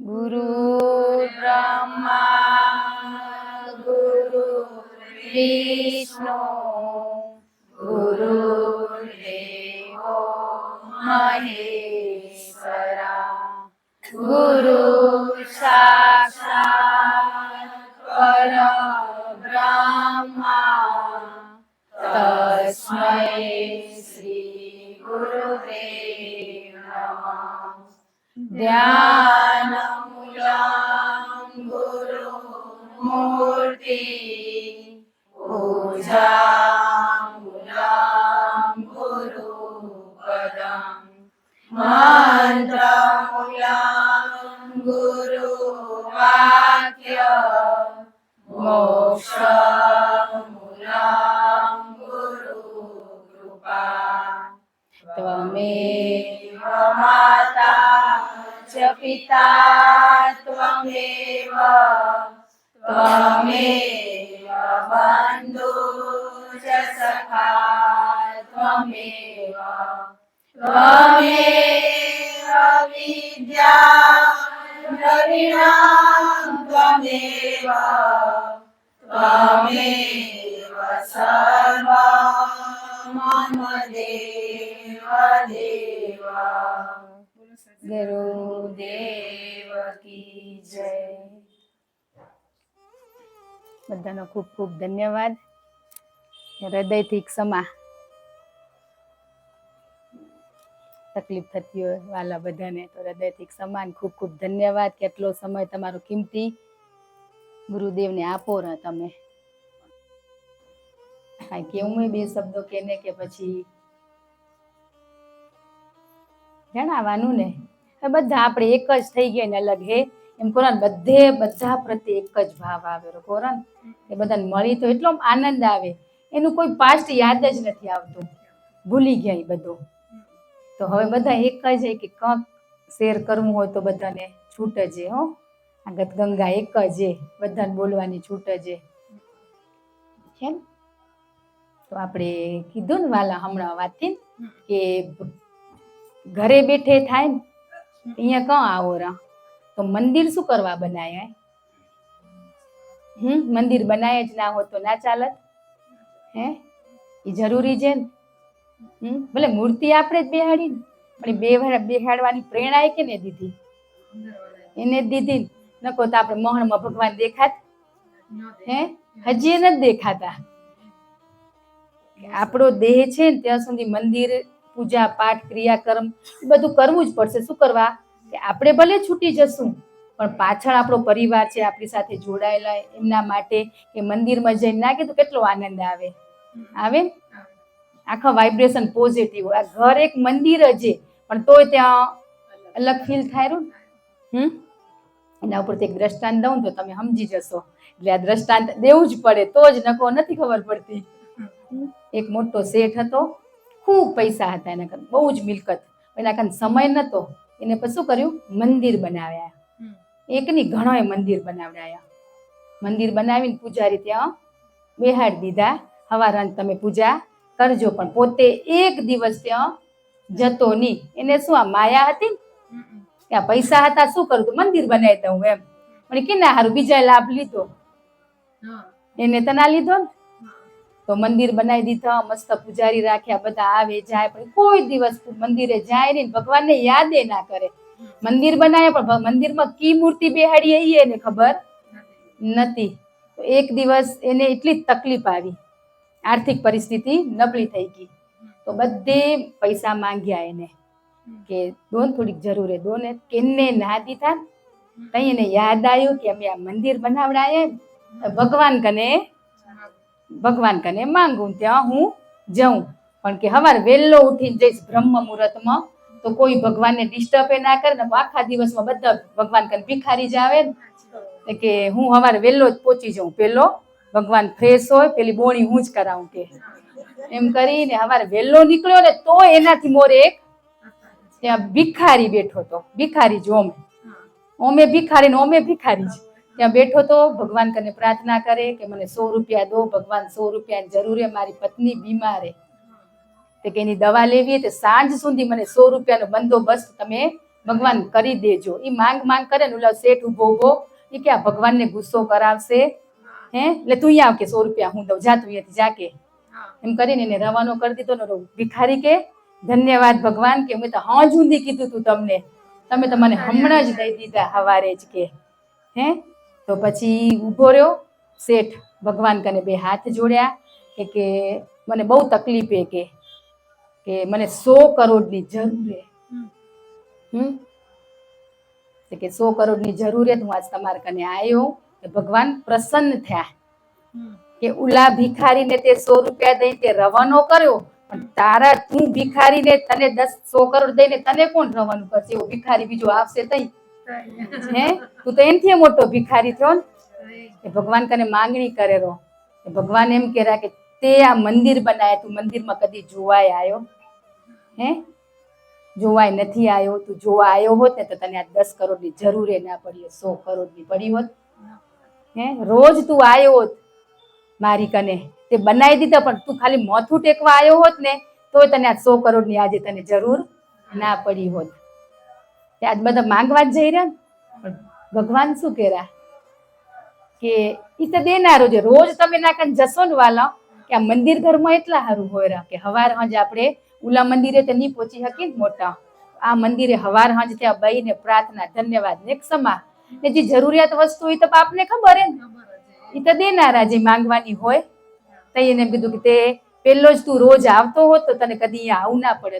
गुरु ब्रह्मा गुरु विष्णु गुरुर्देवो महेश्वरा गुरु साक्षात् परब्रह्मा तस्मै श्री गुरुवे नमः। ध्यानमूलं गुरुमूर्ति पूजामूलं गुरुपदं मन्त्रमूलं गुरुवाक्य मोक्षमूलं गुरुकृपा त्वमेव माता च पिता त्वमेव त्वमेव बन्धु च सखा त्वमेव त्वमेव विद्या द्रविणं त्वमेव त्वमेव सर्वं मम देव देव। ગુરુદેવ કી જય। બધાનો ખૂબ ખૂબ ધન્યવાદ। હૃદયથી ક્ષમા, તકલીફ થતી હોય વાલા બધાને તો હૃદયથી ક્ષમા, ખૂબ ખૂબ ધન્યવાદ। કેટલો સમય તમારો કિંમતી ગુરુદેવને આપો ને તમે કાંઈ કેવું બે શબ્દો કેને કે પછી જણાવવાનું ને બધા આપણે એક જ થઈ ગયા ને અલગ હે એમ કરો ને બધા પ્રત્યે એક જ ભાવ આવે કરો ને એ બધાને મળી તો એટલો આનંદ આવે, એનું કોઈ પાસ્ટ યાદ જ નથી આવતું, ભૂલી ગયા એ બધું। તો હવે બધા એક જ કે કંઈક શેર કરવું હોય તો બધાને છૂટ જ હો, આ ગંગા એક જ બધાને બોલવાની છૂટ જ છે ને। તો આપણે કીધું ને વાલા હમણાં વાતથી કે ઘરે બેઠે થાય ને અહીંયા ક્યાં આવો રા તો મંદિર શું કરવા બનાયા? મંદિર બનાય જ ના હોત તો ના ચાલત હે, એ જરૂરી છે ને। ભલે મૂર્તિ આપણે જ બેહાડી ને પણ બેહાડવાની પ્રેરણા એ કેને દીધી? એને જ દીધી ને। નકો તો આપણે મોહણમાં ભગવાન દેખાત હે, હજી નથી દેખાતા। આપણો દેહ છે ને ત્યાં સુધી મંદિર પૂજા પાઠ ક્રિયાકર્મ બધું કરવું જ પડશે। શું કરવા કે આપણે ભલે છૂટી જશું પણ પાછળ આપણો પરિવાર છે આપણી સાથે જોડાયેલા, એમના માટે કે મંદિરમાં જઈને ના કીધું કેટલો આનંદ આવે આવે આખા વાઇબ્રેશન પોઝિટિવ। આ ઘર એક મંદિર જ પણ તોય ત્યાં અલગ ફીલ થાય ને। એના ઉપરથી એક દ્રષ્ટાંત દઉં તો તમે સમજી જશો, એટલે આ દ્રષ્ટાંત દેવું જ પડે તો જ નકો નથી ખબર પડતી। એક મોટો શેઠ હતો, ખૂબ પૈસા હતા એના કારણે, બહુ જ મિલકત, એના કારણે સમય નતો, એને પછી શું કર્યું? મંદિર બનાવ્યા। એકની ઘણાય મંદિર બનાવડાયા। મંદિર બનાવીને પૂજારી ત્યાં બેહાડી દીધા, હવારાને તમે પૂજા કરજો, પણ પોતે એક દિવસ ત્યાં જતો નહીં। એને શું આ માયા હતી ને કે આ પૈસા હતા શું કરું તો મંદિર બનાવી દઉં એમ, પણ કેના હારું બીજા લાભ લીધો, એને તો ના લીધો ને। તો મંદિર બનાવી દીધા, મસ્ત પૂજારી રાખ્યા, બધા આવે જાય, પણ કોઈ દિવસ મંદિરે જાય નહીં, ભગવાનને યાદ ના કરે। મંદિર બનાવ્યા પણ મંદિરમાં કી મૂર્તિ બેહાડી એ એને ખબર નથી। તો એક દિવસ એને એટલી તકલીફ આવી, આર્થિક પરિસ્થિતિ નબળી થઈ ગઈ, તો બધે પૈસા માંગ્યા એને કે દોન થોડીક જરૂર હે દોને, કેને ના દીધા। તઈ એને યાદ આવ્યું કે અમે આ મંદિર બનાવડાયા ભગવાન કને માંગું, ત્યાં હું જાઉં, પણ કે હવાર વહેલો ઉઠીને જઈશ બ્રહ્મ મુહૂર્તમાં તો કોઈ ભગવાનને ડિસ્ટર્બ ના કરે ને, આખા દિવસમાં બધા ભગવાન કને ભિખારી જ આવે ને કે હું હવાર વહેલો જ પહોંચી જાઉં, પેલો ભગવાન ફ્રેશ હોય પેલી બોણી હું જ કરાવું કે એમ કરીને હવારે વહેલો નીકળ્યો ને તો એનાથી મોરે એક ત્યાં ભિખારી બેઠો હતો, ભિખારી જ ઓમે ભિખારી ને ઓમે ભિખારી જ ત્યાં બેઠો તો, ભગવાન કને પ્રાર્થના કરે કે મને 100 રૂપિયા દો ભગવાન, 100 રૂપિયાની જરૂર છે, મારી પત્ની બીમાર છે, કે એની દવા લેવી તો સાંજ સુધી મને 100 રૂપિયાનો બંદોબસ્ત તમે ભગવાન કરી દેજો. એ માંગ માંગ કરે ને ઓલા શેઠ ઉભો ઉભો એ કે આ ભગવાનને ગુસ્સો કરાવશે હે એટલે તું અહીંયા આવ કે 100 રૂપિયા હું દઉં, જા તું અહીંયાથી જા કે એમ કરીને એને રવાનો કરી દીધો ને ભિખારી કે ધન્યવાદ ભગવાન કે મેં તો હા જુંદી કીધું તું તમને, તમે તો મને હમણાં જ દઈ દીધા હવારે જ કે હે. તો પછી ઊભો રહ્યો શેઠ ભગવાન કને બે હાથ જોડ્યા કે મને બહુ તકલીફ કે મને 100 કરોડની જરૂર હે કે 100 કરોડની જરૂર હે. હું આજ તમારા કને આવ્યો કે ભગવાન પ્રસન્ન થયા કે ઉલા ભિખારીને તે 100 રૂપિયા દઈ તે રવાનો કર્યો, પણ તારા તું ભિખારીને તને 100 કરોડ દઈને તને કોણ રવાનું કરશે? એવો ભિખારી બીજો આવશે તઈ હે? તું તો એનથી મોટો ભિખારી થયો ને. કે ભગવાન કને માંગણી કરે રો. ભગવાન એમ કહેરા કે તે આ મંદિર બનાવ્યા, તું મંદિરમાં કદી જોવાય આવ્યો હે? જોવાય નથી આવ્યો. તું જોવા આવ્યો હોત ને તો તને આ 10 કરોડની જરૂર ના પડી, 100 કરોડની પડી હોત હે? રોજ તું આવ્યો હોત મારી કને, તે બનાવી દીધા, પણ તું ખાલી માથું ટેકવા આવ્યો હોત ને તોય તને આ 100 કરોડની આજે તને જરૂર ના પડી હોત. આજ બધા માંગવા જ જઈ રહ્યા ને, પણ ભગવાન શું કહેરા કે ઈ તો દેનારો છે. રોજ તમે ના કન જશો ને વાલા કે આ મંદિર ઘરમાં એટલા સારું હોય કે હવાર હાંજ આપણે ઉલા મંદિરે તો નહીં પહોંચી શકીએ મોટા, આ મંદિરે હવાર હાંજ ત્યાં બહીને પ્રાર્થના ધન્યવાદ ને ક્ષમા ને જે જરૂરિયાત વસ્તુ હોય તો આપને ખબર હે ને, ઈ તો દેનારા જે માંગવાની હોય. તો એને એમ કીધું કે તે પેલો જ તું રોજ આવતો હોત તો તને કદી અહીંયા આવું ના પડે,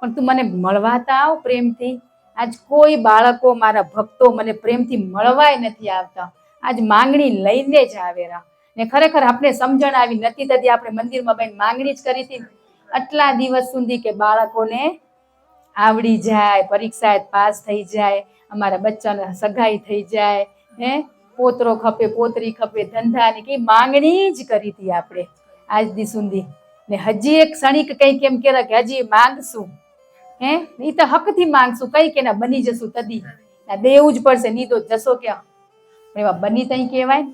પણ તું મને મળવા તો આવ પ્રેમથી. આજ કોઈ બાળકો મારા ભક્તો મને પ્રેમથી મળવાય નથી આવતા, આજ માંગણી લઈને જ આવેરા ને. ખરેખર આપણે સમજણ આવી નથી થતી, આપણે મંદિરમાં બેન માંગણી જ કરી હતી આટલા દિવસ સુધી કે બાળકોને આવડી જાય, પરીક્ષા પાસ થઈ જાય, અમારા બચ્ચાને સગાઈ થઈ જાય હે, પોતરો ખપે પોતરી ખપે, ધંધાની કઈ માંગણી જ કરી હતી આપણે આજ દી સુધી. ને હજી એક ક્ષણિક કઈ કેમ કેરા કે હજી માંગશું હે, ઈ તો હકથી માંગશું, કઈ કે ના બની જશું તદી દેવું જ પડશે, નહીં તો જશો ક્યાં? એવા બની તઈ કહેવાય.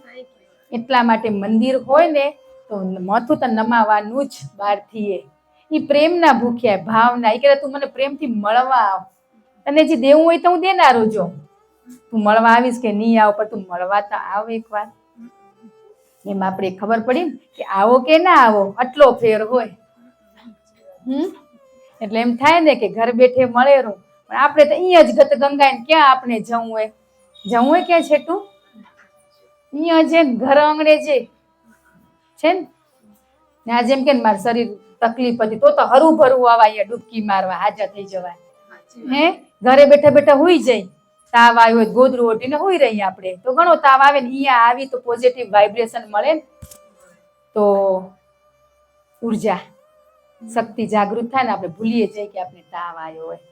એટલા માટે મંદિર હોય ને તો માથું તો નમાવાનું જ બહારથી. એ પ્રેમના ભૂખ્યા, ભાવના. એ કહેતા તું મને પ્રેમથી મળવા આવ, તને જે દેવું હોય તો હું દેનારો જો. તું મળવા આવીશ કે નહીં આવ, પણ તું મળવા તો આવ એકવાર. એમ આપણે ખબર પડી કે આવો કે ના આવો આટલો ફેર હોય. એટલે એમ થાય ને કે ઘર બેઠે મળે રહું, પણ આપણે તો અહીંયા જ ગત ગંગાને ક્યાં આપણે જવું હોય ક્યાં છેટું? અહીંયા છે ને ઘર આંગણે જે છે ને. આ જેમ કે મારું શરીર તકલીફ હતી તો હરું ભરું આવા અહીંયા ડૂબકી મારવા હાજર થઈ જવાય હે. ઘરે બેઠા બેઠા હુઈ જાય, તાવ આવ્યો હોય ગોદરું ઓઢીને હુઈ રહી આપણે, તો ઘણો તાવ આવે ને અહીંયા આવી તો પોઝિટિવ વાઇબ્રેશન મળે ને, તો ઉર્જા શક્તિ જાગૃત થાય ને, આપણે ભૂલીએ જઈએ કે આપણે તાવ આવ્યો હોય.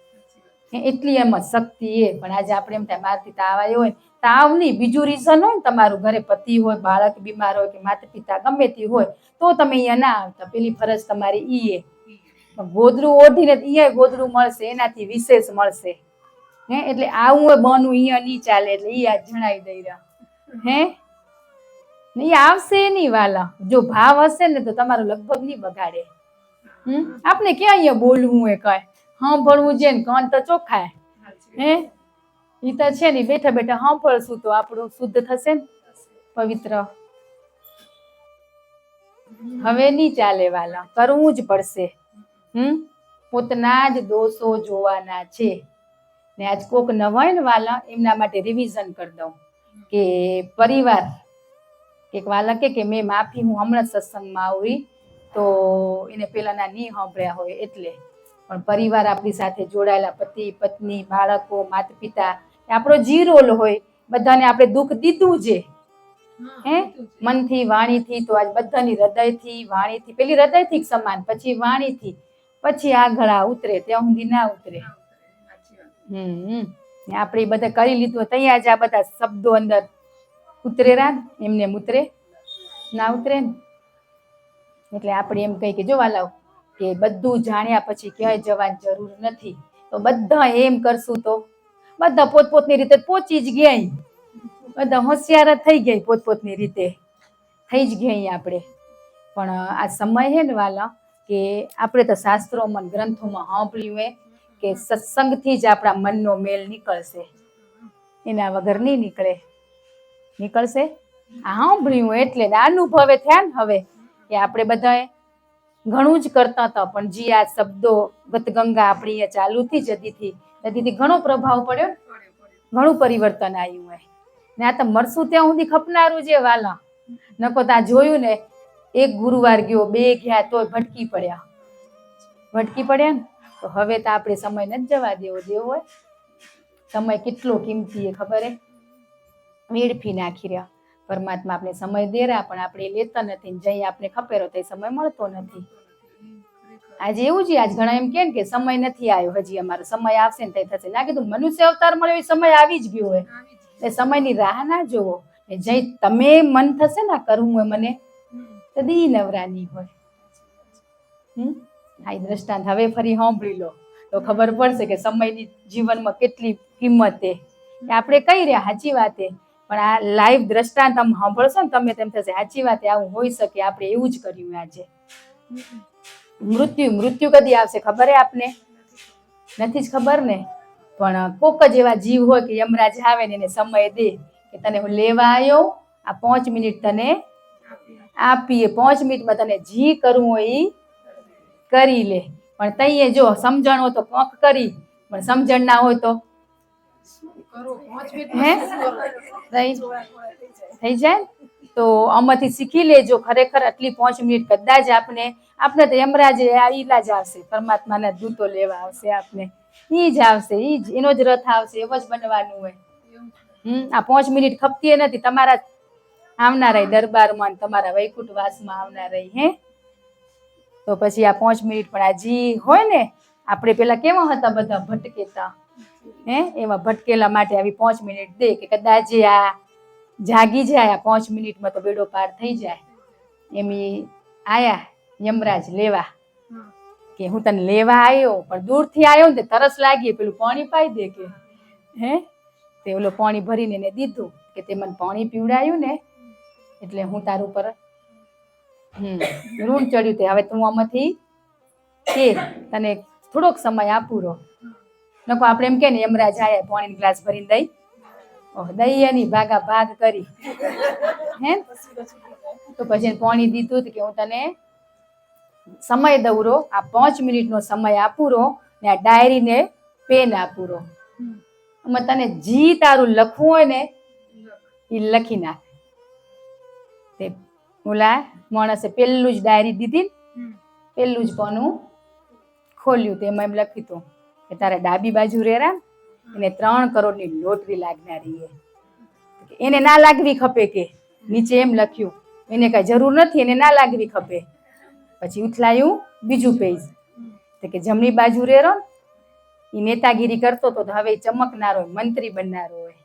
એટલી એમ જ શક્તિ એ. પણ આજે આપણે એમ થાય મારથી તાવ આવ્યો હોય, તાવ નહીં બીજું રીઝન હોય ને, તમારું ઘરે પતિ હોય, બાળક બીમાર હોય કે માતા પિતા ગમે તે હોય તો તમે અહીંયા ના આવતા, પેલી ફરજ તમારી ઈ એ. ગોદરું ઓઢીને અહીંયા ગોદરું મળશે, એનાથી વિશેષ મળશે હે. એટલે આવું હોય બનવું અહીંયા નહીં ચાલે, એટલે ઈ આ જણાવી દઈ રહ્યા હે. એ આવશે નહીં વાલા, જો ભાવ હશે ને તો તમારું લગભગ નહીં બગાડે. આપણે ક્યાં અહીંયા બોલવું હોય કઈ, સાંભળવું છે ને કાન તો ચોખ્ખા હે. ઈ તો છે ને બેઠા બેઠા સાંભળશું તો આપણું શુદ્ધ થશે ને, પવિત્ર. હવે નહીં ચાલે વાલા, કરવું જ પડશે. પોતાના જ દોષો જોવાના છે. ને આજ કોક ન હોય ને વાલા, એમના માટે રિવિઝન કરી દઉં કે પરિવાર એક વાલા કે મેં માફી, હું હમણાં સત્સંગમાં આવી તો એને પેલાના નહીં સાંભળ્યા હોય એટલે. પણ પરિવાર આપણી સાથે જોડાયેલા પતિ પત્ની બાળકો માતા પિતા આપણો જી રોલ હોય, બધાને આપણે દુઃખ દીધું છે હે, મનથી વાણીથી. તો આજ બધાની હૃદયથી વાણીથી, પેલી હૃદયથી સમાન, પછી વાણીથી, પછી આગળ ઉતરે, ત્યાં સુધી ના ઉતરે. આપણે બધા કરી લીધું ત્યાં જ આ બધા શબ્દો અંદર ઉતરેરા, એમને ઉતરે ના ઉતરે ને. એટલે આપણે એમ કહી કે જોવા લાવ કે બધું જાણ્યા પછી ક્યાંય જવાની જરૂર નથી, તો બધા એમ કરશું તો બધા પોતપોતની રીતે પહોંચી જ ગયા, બધા હોશિયાર થઈ ગયા પોતપોતની રીતે થઈ જ ગયા આપણે. પણ આ સમય હે ને વાલા કે આપણે તો શાસ્ત્રોમાં ગ્રંથોમાં સાંભળ્યું હે કે સત્સંગથી જ આપણા મનનો મેલ નીકળશે, એના વગર નહીં નીકળશે. આ સાંભળ્યું એટલે અનુભવે થયા ને હવે કે આપણે બધાએ ઘણું જ કરતા હતા, પણ જી આ શબ્દો ગતગંગા આપણી અહીંયા ચાલુ થી જતીથી ઘણો પ્રભાવ પડ્યો, ઘણું પરિવર્તન આવ્યું હોય ને. આ તો મરશું ત્યાં સુધી ખપનારું છે વાલા. નકો ત્યાં જોયું ને, એક ગુરુવાર ગયો, 2 ગયા તોય ભટકી પડ્યા ને. તો હવે તો આપણે સમય નથી જવા દેવો હોય. સમય કેટલો કિંમતી એ ખબર હે, વેડફી નાખી રહ્યા. પરમાત્મા આપણે સમય દેરા, પણ આપણે લેતા નથી. જઈ આપણે ખપેરો તો સમય મળતો નથી. આજે એવું છે, આજ ઘણા એમ કે સમય નથી આવ્યો, હજી અમારો સમય આવશે ને થશે. ના કીધું મનુષ્ય અવતાર મળ્યો એ સમય આવી જ ગયો હોય. એ સમયની રાહ ના જોવો. જઈ તમે મન થશે ને કરવું હોય મને તો દી નવરાની હોય. આ દ્રષ્ટાંત હવે ફરી સાંભળી લો તો ખબર પડશે કે સમયની જીવનમાં કેટલી કિંમત છે. આપણે કહી રહ્યા સાચી વાત છે, પણ આ લાઈવ દ્રષ્ટાંત આમ સાંભળશો ને તમે તેમ થશે સાચી વાત આવું હોઈ શકે. આપણે એવું જ કર્યું આજે. મૃત્યુ કદી આવશે ખબર હે આપને? નથી જ ખબર ને. પણ કોક જ એવા જીવ હોય કે યમરાજ આવે ને એને સમય દે કે તને હું લેવા આવ્યો, આ 5 મિનિટ તને આપીએ, 5 મિનિટમાં તને જી કરવું હોય એ કરી લે. પણ તઈએ જો સમજણ હોય તો કોક કરી, પણ સમજણ ના હોય તો થઈ જાય. તો આમાંથી શીખી લેજો. ખરેખર આટલી 5 મિનિટ કદાચ આપણે તો યમરાજ ઈલા જ આવશે, પરમાત્માના દૂતો લેવા આવશે આપને. ઈ જ આવશે, એનો જ રથ આવશે, એવો જ બનવાનું હોય. આ 5 મિનિટ ખપતી નથી તમારા આવનારા દરબારમાં, તમારા વૈકુંઠ વાસમાં આવનારા. હે તો પછી આ 5 મિનિટ પણ આ જી હોય ને, આપણે પેલા કેવા હતા બધા ભટકેતા, એવા ભટકેલા માટે આવી 5 મિનિટ દે કે કદાચ આ જાગી જાય 5 મિનિટમાં તો બેડો પાર થઈ જાય. એમ આયા યમરાજ લેવા કે હું તને લેવા આવ્યો, પણ દૂરથી આવ્યો ને તરસ લાગી, પેલું પાણી પાઈ દે કે તે ઓલો પાણી ભરીને એને દીધું કે તે મને પાણી પીવડાયું ને એટલે હું તારું પર ઋણ ચડ્યું. તે હવે તું આમાંથી કે તને થોડોક સમય આપું રહો. નકો આપણે એમ કે ને યમરાજ આયા પાણી ગ્લાસ ભરીને દઈ એની ભાગ કરી તો પછી પાણી દીધું કે હું તને સમય દઉં રહો, આ 5 મિનિટનો સમય આપું રહો ને આ ડાયરીને પેન આપું રહો. એમાં તને જી તારું લખવું હોય ને એ લખી નાખ. તે ઓલા માણસે પેલું જ ડાયરી દીધી, પેલું જ પાનું ખોલ્યું, તેમાં એમ લખ્યું હતું કે તારા ડાબી બાજુ રેરા એને 3 કરોડની લોટરી લાગનારી. એને ના લાગવી ખપે કે નીચે એમ લખ્યું, એને કઈ જરૂર નથી, એને ના લાગવી ખપે. પછી ઉથલાયું બીજું પેજ કે જમણી બાજુ રેરો એ નેતાગીરી કરતો તો હવે ચમકનારો હોય, મંત્રી બનનારો હોય,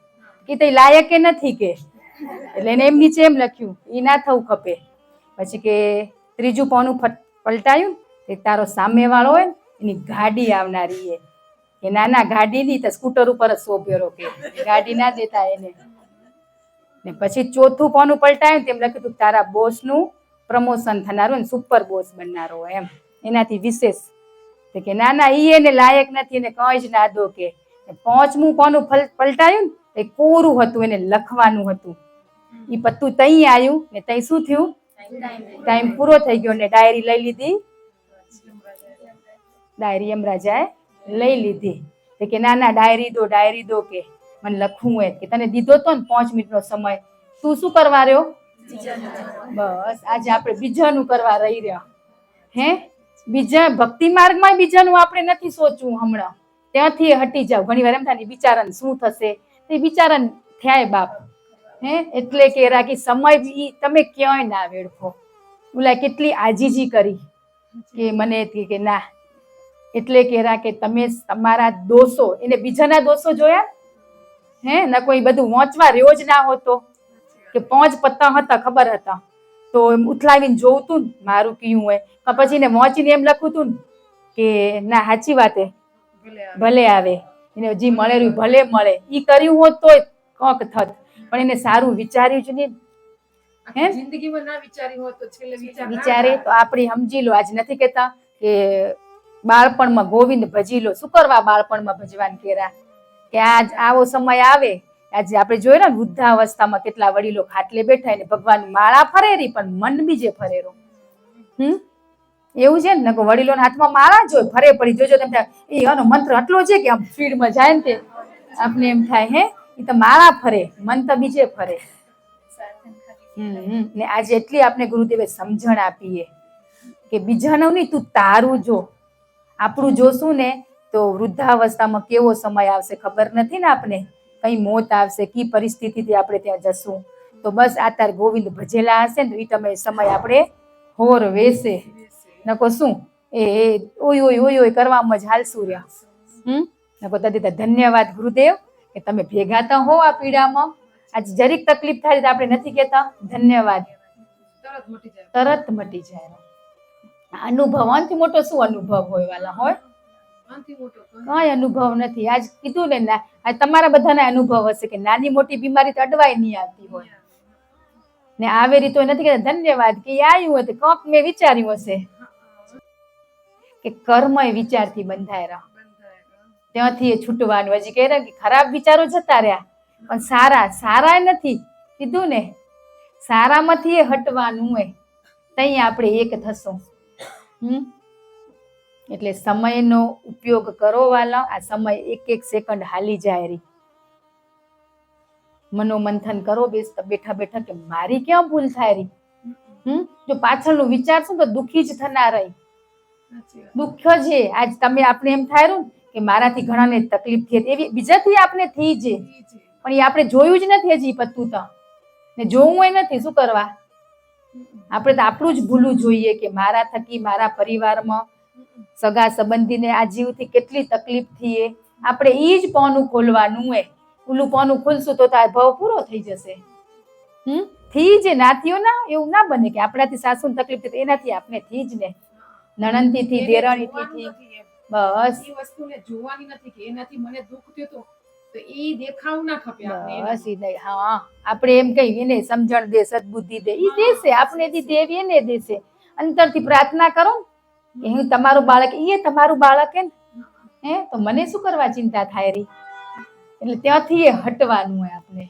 કે તે લાયક એ નથી કે. એટલે એને એમ નીચે એમ લખ્યું એ ના થવું ખપે. પછી કે ત્રીજું પાનું પલટાયું કે તારો સામે વાળો હોય એની ગાડી આવનારી કે ના ગાડી ની તો સ્કૂટર ઉપર જ શોભ્યો કે ગાડી ના દેતા એને. ને પછી ચોથું પાનું પલટાયું તેમ લખ્યું તારા બોસ નું પ્રમોશન થનારું ને સુપર બોસ બનનારો એમ, એનાથી વિશેષ. કે ના ઈ એને લાયક નથી, એને કઈ જ ના દો કે. 5મું પાનું પલટાયું ને એ કોરું હતું, એને લખવાનું હતું. ઈ પત્તું તઈ આવ્યું ને તઈ શું થયું, ટાઈમ પૂરો થઈ ગયો ને ડાયરી લઈ લીધી. ડાયરી યમરાજાએ લઈ લીધી કે ના ડાયરી દો કે મને લખવું હોય કે તને દીધો તો ને 5 મિનિટનો સમય, તું શું કરવા રહ્યો? બસ આજે આપણે બીજાનું કરવા રહી રહ્યા. બીજા ભક્તિ માર્ગમાં બીજાનું આપણે નથી સોચવું. હમણાં ત્યાંથી હટી જાવ. ઘણી વાર એમ થાય બિચારાને શું થશે, તે બિચારાને થયા બાપ. એટલે કે રાખી સમય તમે ક્યાંય ના વેડફો. ઓલા કેટલી આજીજી કરી કે મને કે ના, એટલે કે કે તમે તમારા દોષો, એને બીજાના દોષો જોયા ના કોઈ બધું વાંચવા રહ્યો જ ના હોતો કે 5 પત્તા હતા ખબર હતા તો એમ ઉથલાવીને જોવું ને મારું કયું હોય, પછી એને વાંચીને એમ લખું તું ને કે ના સાચી વાત ભલે આવે, એને જે મળેલું ભલે મળે. ઈ કર્યું હોત તોય કોક થત, પણ એને સારું વિચાર્યું જ નહીં. જિંદગીમાં ના વિચારી હોત તો છેલ્લે વિચારે તો આપણે સમજી લો. આજ નથી કેતા કે બાળપણમાં ગોવિંદ ભજી લો. શું કરવા બાળપણમાં ભજવાન કેરા? કે આજ આવો સમય આવે, આજે આપણે જોયું ને વૃદ્ધાવસ્થામાં કેટલા વડીલો ખાટલે બેઠા ને ભગવાન માળા ફરેરી પણ મન બીજે ફરેરો. એવું છે ને, વડીલોના હાથમાં માળા જ હોય, ફરે પડી જોજો તેમ થાય એ આનો મંત્ર આટલો છે કે આમ સ્પીડમાં જાય ને તે આપને એમ થાય હે એ તો માળા ફરે, મન તો બીજે ફરે. ને આજે એટલી આપણે ગુરુદેવે સમજણ આપીએ કે બીજાનું નહીં, તું તારું જો. આપણું જોશું ને તો વૃદ્ધાવસ્થામાં કેવો સમય આવશે ખબર નથી ને આપને, કઈ મોત આવશે, કી પરિસ્થિતિથી આપણે ત્યાં જશું. તો બસ આ તાર ગોવિંદ ભજેલા હશે ને તો એ તમે સમય આપણે હોર વેસે. નકો શું એ ઓય ઓય ઓય ઓય કરવામાં જ હાલશું રહ્યા. નકો તદી ધન્યવાદ ગુરુદેવ કે તમે ભેગા તો હો આ પીડામાં. આજે જરીક તકલીફ થાય તો આપણે નથી કહેતા ધન્યવાદ, તરત મટી જાય. અનુભવ આનથી મોટો શું અનુભવ હોય વાલા હોય? કઈ અનુભવ નથી. આજ કીધું ને, આજ તમારા બધાના અનુભવ હશે કે નાની મોટી બીમારી તો અડવાય નહીં આવતી હોય ને આવે રીતો નથી કહેતા ધન્યવાદ કે આવ્યું હોય તો કોક મેં વિચાર્યું હશે કે કર્મ એ વિચારથી બંધાયેલા, ત્યાંથી એ છૂટવાનું. હજી કહે કે ખરાબ વિચારો જતા રહ્યા પણ સારા નથી કીધું ને, સારામાંથી એ હટવાનું હોય તઈ આપણે એક થશું. એટલે સમયનો ઉપયોગ કરો વાલા. આ સમય એક એક સેકન્ડ હાલી જાય રહી. મનોમંથન કરો બેઠા બેઠા કે મારી ક્યાં ભૂલ થાય રહી. જો પાછળનું વિચારશું તો દુઃખી જ થનાર રહી. દુઃખ છે આજ તમે આપણે એમ થાય કે મારાથી ઘણાને તકલીફ થઈ એવી બીજાથી આપણે થઈ છે પણ એ આપણે જોયું જ નથી હજી પતું તો ને જોવું એ નથી. શું કરવા? આપણે તો આપણું જ ભૂલવું જોઈએ કે મારા થકી મારા પરિવારમાં સગા સંબંધીને આ જીવથી કેટલી તકલીફ થઈએ. આપણે એ જ પોનું ખોલવાનું હોય. ઓલું પોનું ખોલશું તો આ ભાવ પૂરો થઈ જશે. થી જ ના થયો ના, એવું ના બને કે આપણાથી સાસુને તકલીફ થઈ એનાથી આપણે થઈ જ ને, નણંદથી દેરાણીથી બસ વસ્તુને જોવાની નથી કે એનાથી મને દુઃખ થયું તો એ દેખાવ ના ખપે આપણે. બસ નહીં. હા, આપણે એમ કહીએ એને સમજણ દે, સદબુદ્ધિ દે, ઈ દેશે આપણે દેવી એને દેશે. અંતરથી પ્રાર્થના કરો કે હું તમારું બાળક, એ તમારું બાળક હે તો મને શું કરવા ચિંતા થાય રહી. એટલે ત્યાંથી એ હટવાનું હોય આપણે.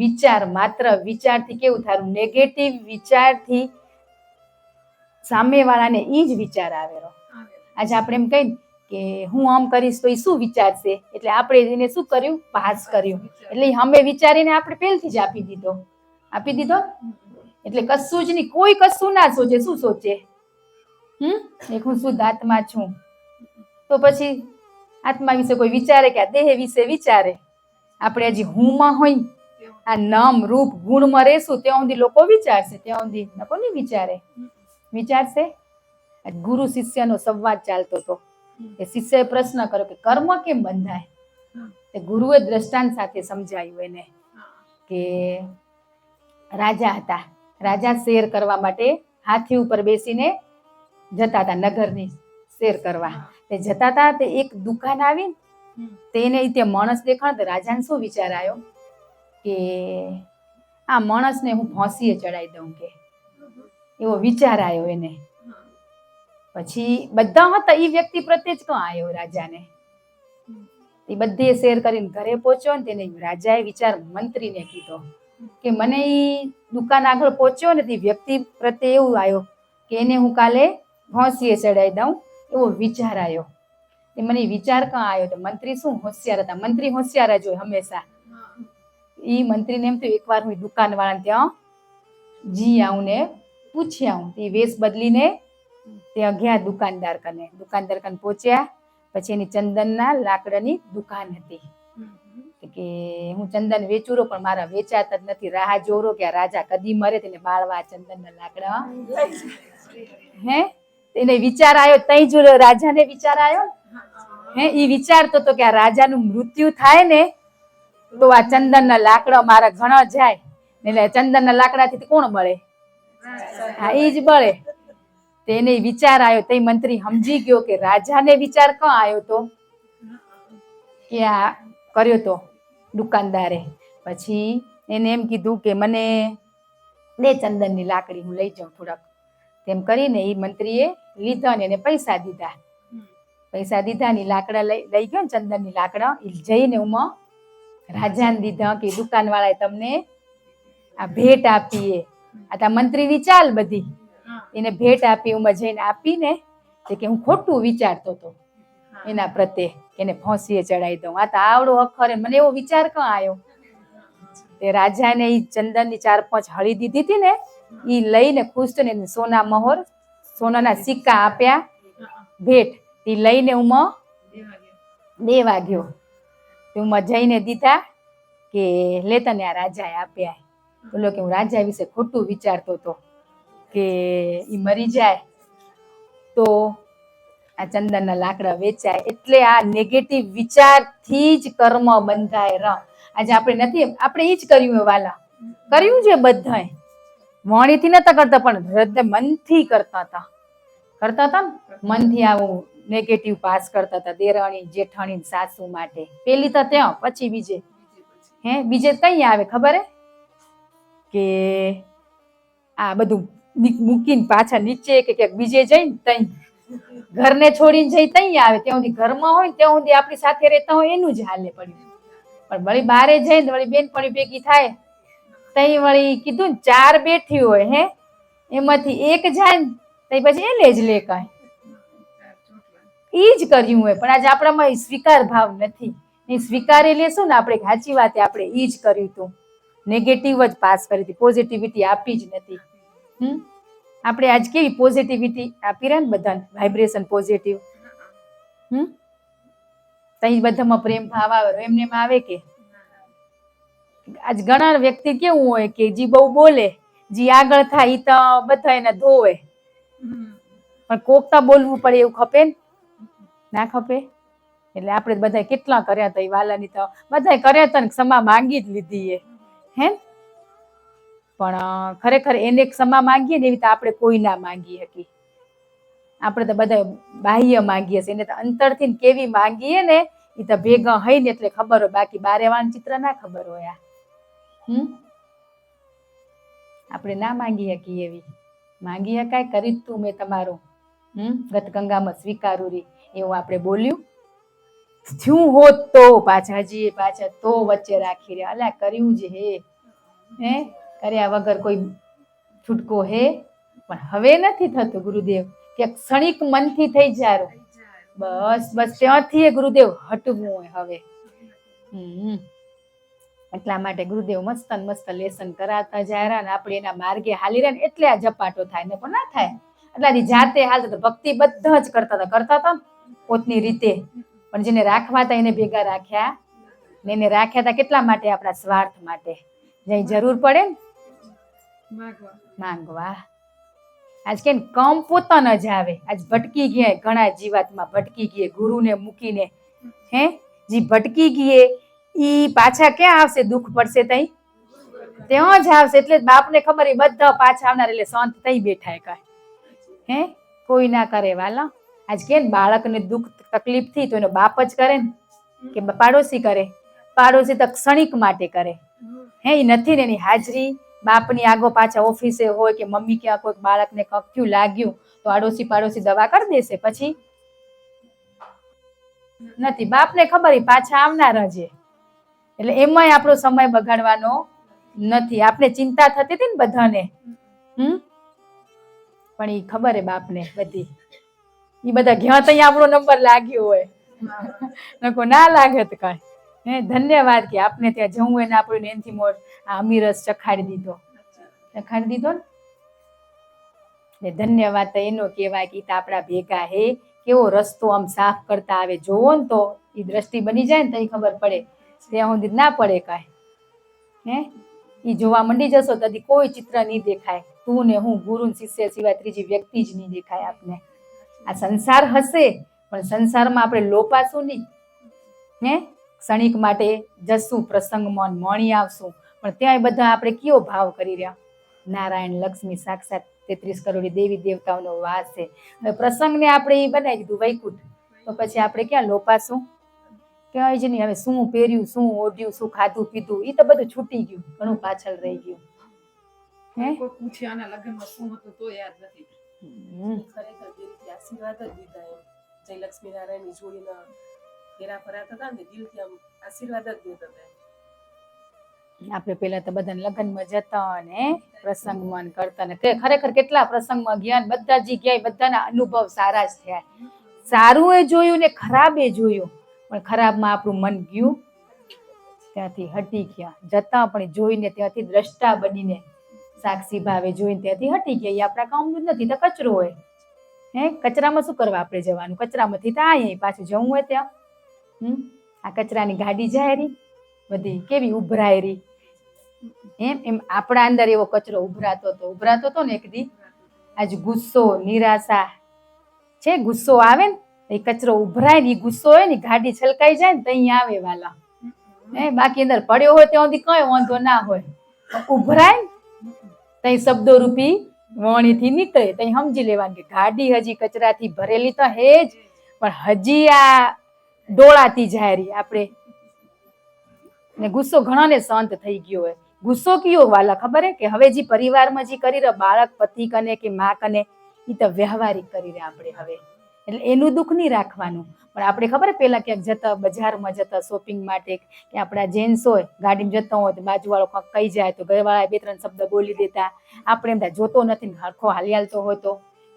વિચાર માત્ર વિચારથી કેવું થાય? નેગેટિવ વિચારથી સામેવાળાને ઈ જ વિચાર આવેલો. આજે આપણે એમ કહીએ કે હું આમ કરીશ તો એ શું વિચારશે, એટલે આપણે એને શું કર્યું? પાસ કર્યું. એટલે અમે વિચારીને આપણે પહેલથી જ આપી દીધો. એટલે કશું જ નહીં, કોઈ કશું ના સોચે. શું સોચે? એક હું શુદ્ધ આત્મા છું. તો પછી આત્મા વિશે કોઈ વિચારે કે આ દેહ વિશે વિચારે? આપણે હજી હુંમાં હોય, આ નામ રૂપ ગુણમાં રહેશું ત્યાં સુધી લોકો વિચારશે, ત્યાં સુધી લોકો નહીં વિચારે. વિચારશે? ગુરુ શિષ્યનો સંવાદ ચાલતો હતો. એ શિષ્યએ પ્રશ્ન કર્યો કે કર્મ કેમ બંધાય? તે ગુરુએ દ્રષ્ટાંત સાથે સમજાયું એને કે રાજા હતા. રાજા શેર કરવા માટે હાથી ઉપર બેસીને જતા હતા નગરની શેર કરવા. તે જતા હતા તે એક દુકાન આવી તેને તે માણસ દેખાણ તો રાજાને શું વિચાર આવ્યો કે આ માણસને હું ફાંસીએ ચડાવી દઉં કે એવો વિચાર આવ્યો એને. પછી બધા હતા એ વ્યક્તિ પ્રત્યે જ ક્યાં આવ્યો રાજાને. એ બધે શેર કરીને ઘરે પહોંચ્યો ને તેને રાજાએ વિચાર મંત્રીને કીધો કે મને ઈ દુકાન આગળ પહોંચ્યો ને તે વ્યક્તિ પ્રત્યે એવું આવ્યો કે એને હું કાલે ફાંસીએ ચડાવી દઉં એવો વિચાર આવ્યો. એ મને વિચાર ક્યાં આવ્યો? તો મંત્રી શું હોશિયાર હતા. મંત્રી હોશિયાર જ હોય હંમેશા. એ મંત્રીને એમ થયું એકવાર હું દુકાનવાળાને ત્યાં જી આવું ને પૂછી આવું. એ વેશ બદલીને ત્યાં ગયા દુકાનદાર કને પહોંચ્યા. પછી એની ચંદનના લાકડાની દુકાન હતી કે હું ચંદન વેચું પણ મારા વેચાતા જ નથી. રાહ જોરો કે આ રાજા કદી મરે તેને બાળવા ચંદનના લાકડા. હે એને વિચાર આવ્યો. તઈ જો રાજાને વિચાર આવ્યો હે એ વિચારતો હતો કે આ રાજાનું મૃત્યુ થાય ને તો આ ચંદનના લાકડા મારા ઘણા જાય. એટલે ચંદનના લાકડાથી કોણ બળે? હા, એ જ બળે. તેને વિચાર આવ્યો. તે મંત્રી સમજી ગયો કે રાજાને વિચાર ક્યાં આવ્યો તો કે આ કર્યો તો દુકાનદારે. પછી એને એમ કીધું કે મને દે ચંદનની લાકડી, હું લઈ જાઉં થોડાક. તેમ કરીને એ મંત્રીએ લીધા ને એને પૈસા દીધા. પૈસા દીધા ને લાકડા લઈ ગયો ને ચંદનની લાકડા એ જઈને ઉમાં રાજાને દીધા કે દુકાનવાળાએ તમને આ ભેટ આપીએ. આ તા મંત્રીની ચાલ બધી. એને ભેટ આપી ઉમાં જઈને આપીને કે હું ખોટું વિચારતો હતો એના પ્રત્યે એને ફાંસીએ ચડાવી દઉં. આ તો આવડો અખર મને એવો વિચાર ક્યાં આવ્યો. તે રાજાને એ ચંદનની 4-5 હળી દીધી હતી ને એ લઈને ખુશ થઈને સોના મહોર સોનાના સિક્કા આપ્યા ભેટ. એ લઈને ઉમાં દેવા ગયો. ઉમાં જઈને દીધા કે લે તને આ રાજાએ આપ્યા. બોલો કે હું રાજા વિશે ખોટું વિચારતો હતો કે એ મરી જાય તો આ ચંદનના લાકડા વેચાય. એટલે આ નેગેટિવ વિચારથી જ કર્મ બંધાય રહ. આજે આપણે નથી, આપણે એ જ કર્યું એ વાલા, કર્યું છે બધાય. વાણીથી નતા કરતા પણ હૃદય મનથી કરતા હતા ને મનથી આવું નેગેટિવ પાસ કરતા હતા દેરાણી જેઠાણી સાસુ માટે. પેલી તો ત્યાં પછી બીજે બીજે કઈ આવે ખબર હે કે આ બધું મૂકીને પાછા નીચે કે ક્યાંક બીજે જઈને તઈ ઘરને છોડીને જઈ તઈ આવે. ત્યાં સુધી ઘરમાં હોય ત્યાં સુધી આપણી સાથે રહેતા હોય એનું જ હાલે પડ્યું. પણ વળી બારે જઈને વળી બેનપણી ભેગી થાય તઈ વળી કીધું ને 4 બેઠી હોય એમાંથી એક જાય ને તઈ પછી એને જ લે કાંઈ. ઈ જ કર્યું હોય. પણ આજે આપણામાં સ્વીકાર ભાવ નથી. એ સ્વીકારી લેશું ને આપણે સાચી વાત આપણે ઈ જ કર્યું હતું. નેગેટિવ જ પાસ કરી હતી, પોઝિટિવિટી આપી જ નથી. આપણે આજ કેવી પોઝિટિવિટી આપી રહ્યા ને બધાને, વાઇબ્રેશન પોઝિટિવ. તઈ બધામાં પ્રેમ ભાવ આવે. એમને આવે કે આજ ઘણા વ્યક્તિ કેવું હોય કે જે બહુ બોલે, જે આગળ થાય એ તો બધા એને ધોવે. પણ કોક તો બોલવું પડે એવું ખપે ને, ના ખપે? એટલે આપણે બધા કેટલા કર્યા હતા એ વાલાની તો બધા કર્યા હતા ને ક્ષમા માંગી જ લીધી હે. પણ ખરેખર એને ક્ષમા માંગીએ ને એવી તો આપણે કોઈ ના માંગી શકીએ. આપણે તો બધા બાહ્ય માંગીએ છીએ, એને તો અંતરથી કેવી માંગીએ ને એ તો ભેગા હોય ને એટલે ખબર હોય. બાકી બારે વાળા ચિત્ર ના ખબર હોય. આપણે ના માંગી શકીએ એવી. માંગી શકાય કરી તું મેં તમારું ગત ગંગામાં સ્વીકારું રી એવું આપણે બોલ્યું. થયું હોત તો પાછા તો વચ્ચે રાખી રહ્યા. અલ્યા કર્યું જ હે કર્યા વગર કોઈ છૂટકો હે. પણ હવે નથી થતું ગુરુદેવ કે ક્ષણિક મનથી થઈ જાય. બસ ત્યાંથી ગુરુદેવ હટવું હોય હવે. એટલા માટે ગુરુદેવ મસ્ત મસ્ત લેસન કરાવતા જાય ને આપણે એના માર્ગે હાલી રહ્યા ને એટલે આ ઝપાટો થાય ને પણ ના થાય. એટલે જાતે હાલતા તો ભક્તિ બધા જ કરતા હતા પોતની રીતે. પણ જેને રાખવા હતા એને ભેગા રાખ્યા ને એને રાખ્યા હતા કેટલા માટે? આપણા સ્વાર્થ માટે. જઈ જરૂર પડે ને માંગવા. આજ કે કમ પોતાના જ આવે. આજ ભટકી ગયા ઘણા જીવાતમાં ભટકી ગયે ગુરુને મૂકીને. જે ભટકી ગયે ઈ પાછા ક્યાં આવશે? દુઃખ પડશે તઈ ત્યાં જ આવશે. એટલે બાપને ખબર એ બધા પાછા આવનાર એટલે શાંત થઈ બેઠા કાંઈ કોઈ ના કરે વાલા. આજ કે બાળકને દુઃખ તકલીફ થી તો એનો બાપ જ કરે ને કે પાડોશી કરે? પાડોશી તો ક્ષણિક માટે કરે. એ નથી ને એની હાજરી બાપની આગો પાછા ઓફિસે હોય કે મમ્મી ક્યાં કોઈક બાળકને કક્યું લાગ્યું તો પાડોશી દવા કરી દેશે. પછી નથી. બાપને ખબર પાછા આવનાર જ. એટલે એમાંય આપણો સમય બગાડવાનો નથી. આપણે ચિંતા થતી હતી ને બધાને પણ એ ખબર હે બાપને બધી. એ બધા ગયા તો આપણો નંબર લાગ્યો હોય નકો ના લાગે તો કાંઈ. ધન્યવાદ કે આપને ત્યાં જવું એને આપણને એનથી મોર આ અમીરસ ચખાડી દીધો ને. ધન્યવાદ તો એનો કહેવાય કે આપણા ભેગા હે. કેવો રસ્તો આમ સાફ કરતા આવે જોવો ને તો એ દ્રષ્ટિ બની જાય ને તો ખબર પડે. ત્યાં સુધી ના પડે કાંઈ. એ જોવા મંડી જશો તો કોઈ ચિત્ર નહીં દેખાય. તું ને હું, ગુરુ શિષ્ય સિવાય ત્રીજી વ્યક્તિ જ નહીં દેખાય આપને. આ સંસાર હશે પણ સંસારમાં આપણે લોપાશું નહીં. ક્ષણિક માટે જશું પ્રસંગમાં મણી આવશું પણ ત્યાં બધા આપણે કયો ભાવ કરી રહ્યા? નારાયણ લક્ષ્મી સાક્ષાત 33 કરોડ દેવી દેવતાઓનો વાસ છે. હવે પ્રસંગને આપણે એ બનાવી દીધું વૈકુંઠ તો પછી આપણે ક્યાં લોપાશું? ક્યાંય જ નહીં. હવે શું પહેર્યું, શું ઓઢ્યું, શું ખાધું પીધું એ તો બધું છૂટી ગયું. ઘણું પાછળ રહી ગયું. ખરેખર દિલથી આશીર્વાદ જ દીધા એમ. જય લક્ષ્મીનારાયણની જોડીના ફેરા ફરાતા હતા ને દિલથી આમ આશીર્વાદ જ દેતા હતા. આપણે પેલા તો બધા લગ્નમાં જતા ને પ્રસંગમાં કરતા ને ખરેખર કેટલા પ્રસંગમાં ગયા ને બધા જ ગયા, બધાના અનુભવ સારા જ થયા. સારું એ જોયું ને ખરાબ એ જોયું, પણ ખરાબમાં આપણું મન ગયું ત્યાંથી હટી ગયા. જતા પણ જોઈને ત્યાંથી દ્રષ્ટા બનીને સાક્ષી ભાવે જોઈને ત્યાંથી હટી ગયા. એ આપણા કામનું જ નથી, તો કચરો હોય. કચરામાં શું કરવા આપણે જવાનું? કચરામાંથી તો આય પાછું જવું હોય ત્યાં. આ કચરાની ગાડી જાય રહી બધી કેવી ઉભરાય રહી. એમ આપણા અંદર એવો કચરો ઉભરાતો હતો ને એક દી. આજ ગુસ્સો, નિરાશા છે, ગુસ્સો આવે ને એ કચરો ઉભરાય ને, એ ગુસ્સો હોય ને ગાડી છલકાઈ જાય ને તઈ આવે વાલા. બાકી અંદર પડ્યો હોય ત્યાં સુધી કઈ વાંધો ના હોય, ઉભરાય તઈ શબ્દો રૂપી વણીથી નીકળે તઈ સમજી લેવાનું કે ગાડી હજી કચરાથી ભરેલી તો હે જ, પણ હજી આ ડોળાતી જાય રહી આપણે. ને ગુસ્સો ઘણાને શાંત થઈ ગયો હોય. ગુસ્સો કયો વાલા ખબર હે કે હવે જે પરિવારમાં જે કરી રહ્યા બાળક પતિ કને કે માં કને, એ તો વ્યવહારિક કરી રહ્યા આપણે હવે. એટલે એનું દુઃખ નહીં રાખવાનું, પણ આપણે ખબર પેલા ક્યાંક જતા બજારમાં જતા શોપિંગ માટે કે આપણા જેન્ટ્સ હોય ગાડીમાં જતા હોય તો બાજુવાળો કંઈક કહી જાય તો ઘરવાળા 2-3 શબ્દ બોલી દેતા. આપણે એમ થાય જોતો નથી ને હરખો હાલી હાલતો હોય તો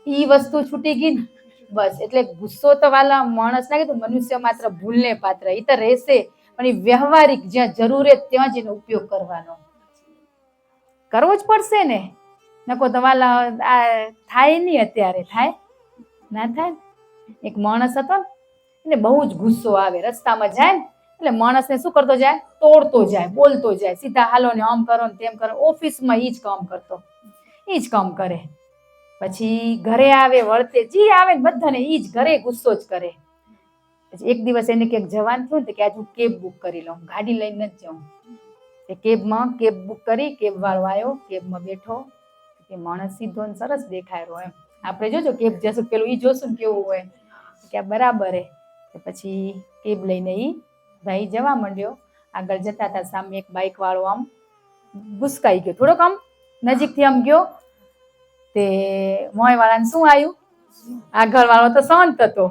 એ વસ્તુ છૂટી ગઈ ને બસ. એટલે ગુસ્સો તો વાલા માણસ ના કીધું મનુષ્ય માત્ર ભૂલને પાત્ર, એ તો રહેશે પણ એ વ્યવહારિક જ્યાં જરૂર ત્યાં જ એનો ઉપયોગ કરવાનો, કરવો જ પડશે ને. નકો તો વાલા આ થાય નહીં, અત્યારે થાય ના થાય. એક માણસ હતો ને એને બહુ જ ગુસ્સો આવે, રસ્તામાં જાય ને એટલે માણસને શું કરતો જાય? તોડતો જાય, બોલતો જાય, સીધા હાલો ને આમ કરો ને તેમ કરો. ઓફિસમાં ઈ જ કામ કરતો, ઈ જ કામ કરે. પછી ઘરે આવે વળતે જી આવે ને બધાને ઈ જ ઘરે ગુસ્સો જ કરે. પછી એક દિવસ એને ક્યાંક જવાનું થયું ને કે આજે હું કેબ બુક કરી લઉં, ગાડી લઈને જ જાઉં. એ કેબમાં કેબ બુક કરી, કેબ વાળો આવ્યો, કેબમાં બેઠો. કે માણસ સીધો ને સરસ દેખાયો એમ. આપણે જોજો કેબ જશું પેલું ઈ જોશું ને કેવું હોય કે બરાબર હે. પછી કેબ લઈને ઈ ભાઈ જવા માંડ્યો. આગળ જતા હતા સામે એક બાઇક વાળો આમ ગુસ્કાઈ ગયો, થોડોક આમ નજીકથી આમ ગયો તે મોય વાળાને શું આવ્યું? આગળ વાળો તો શાંત હતો,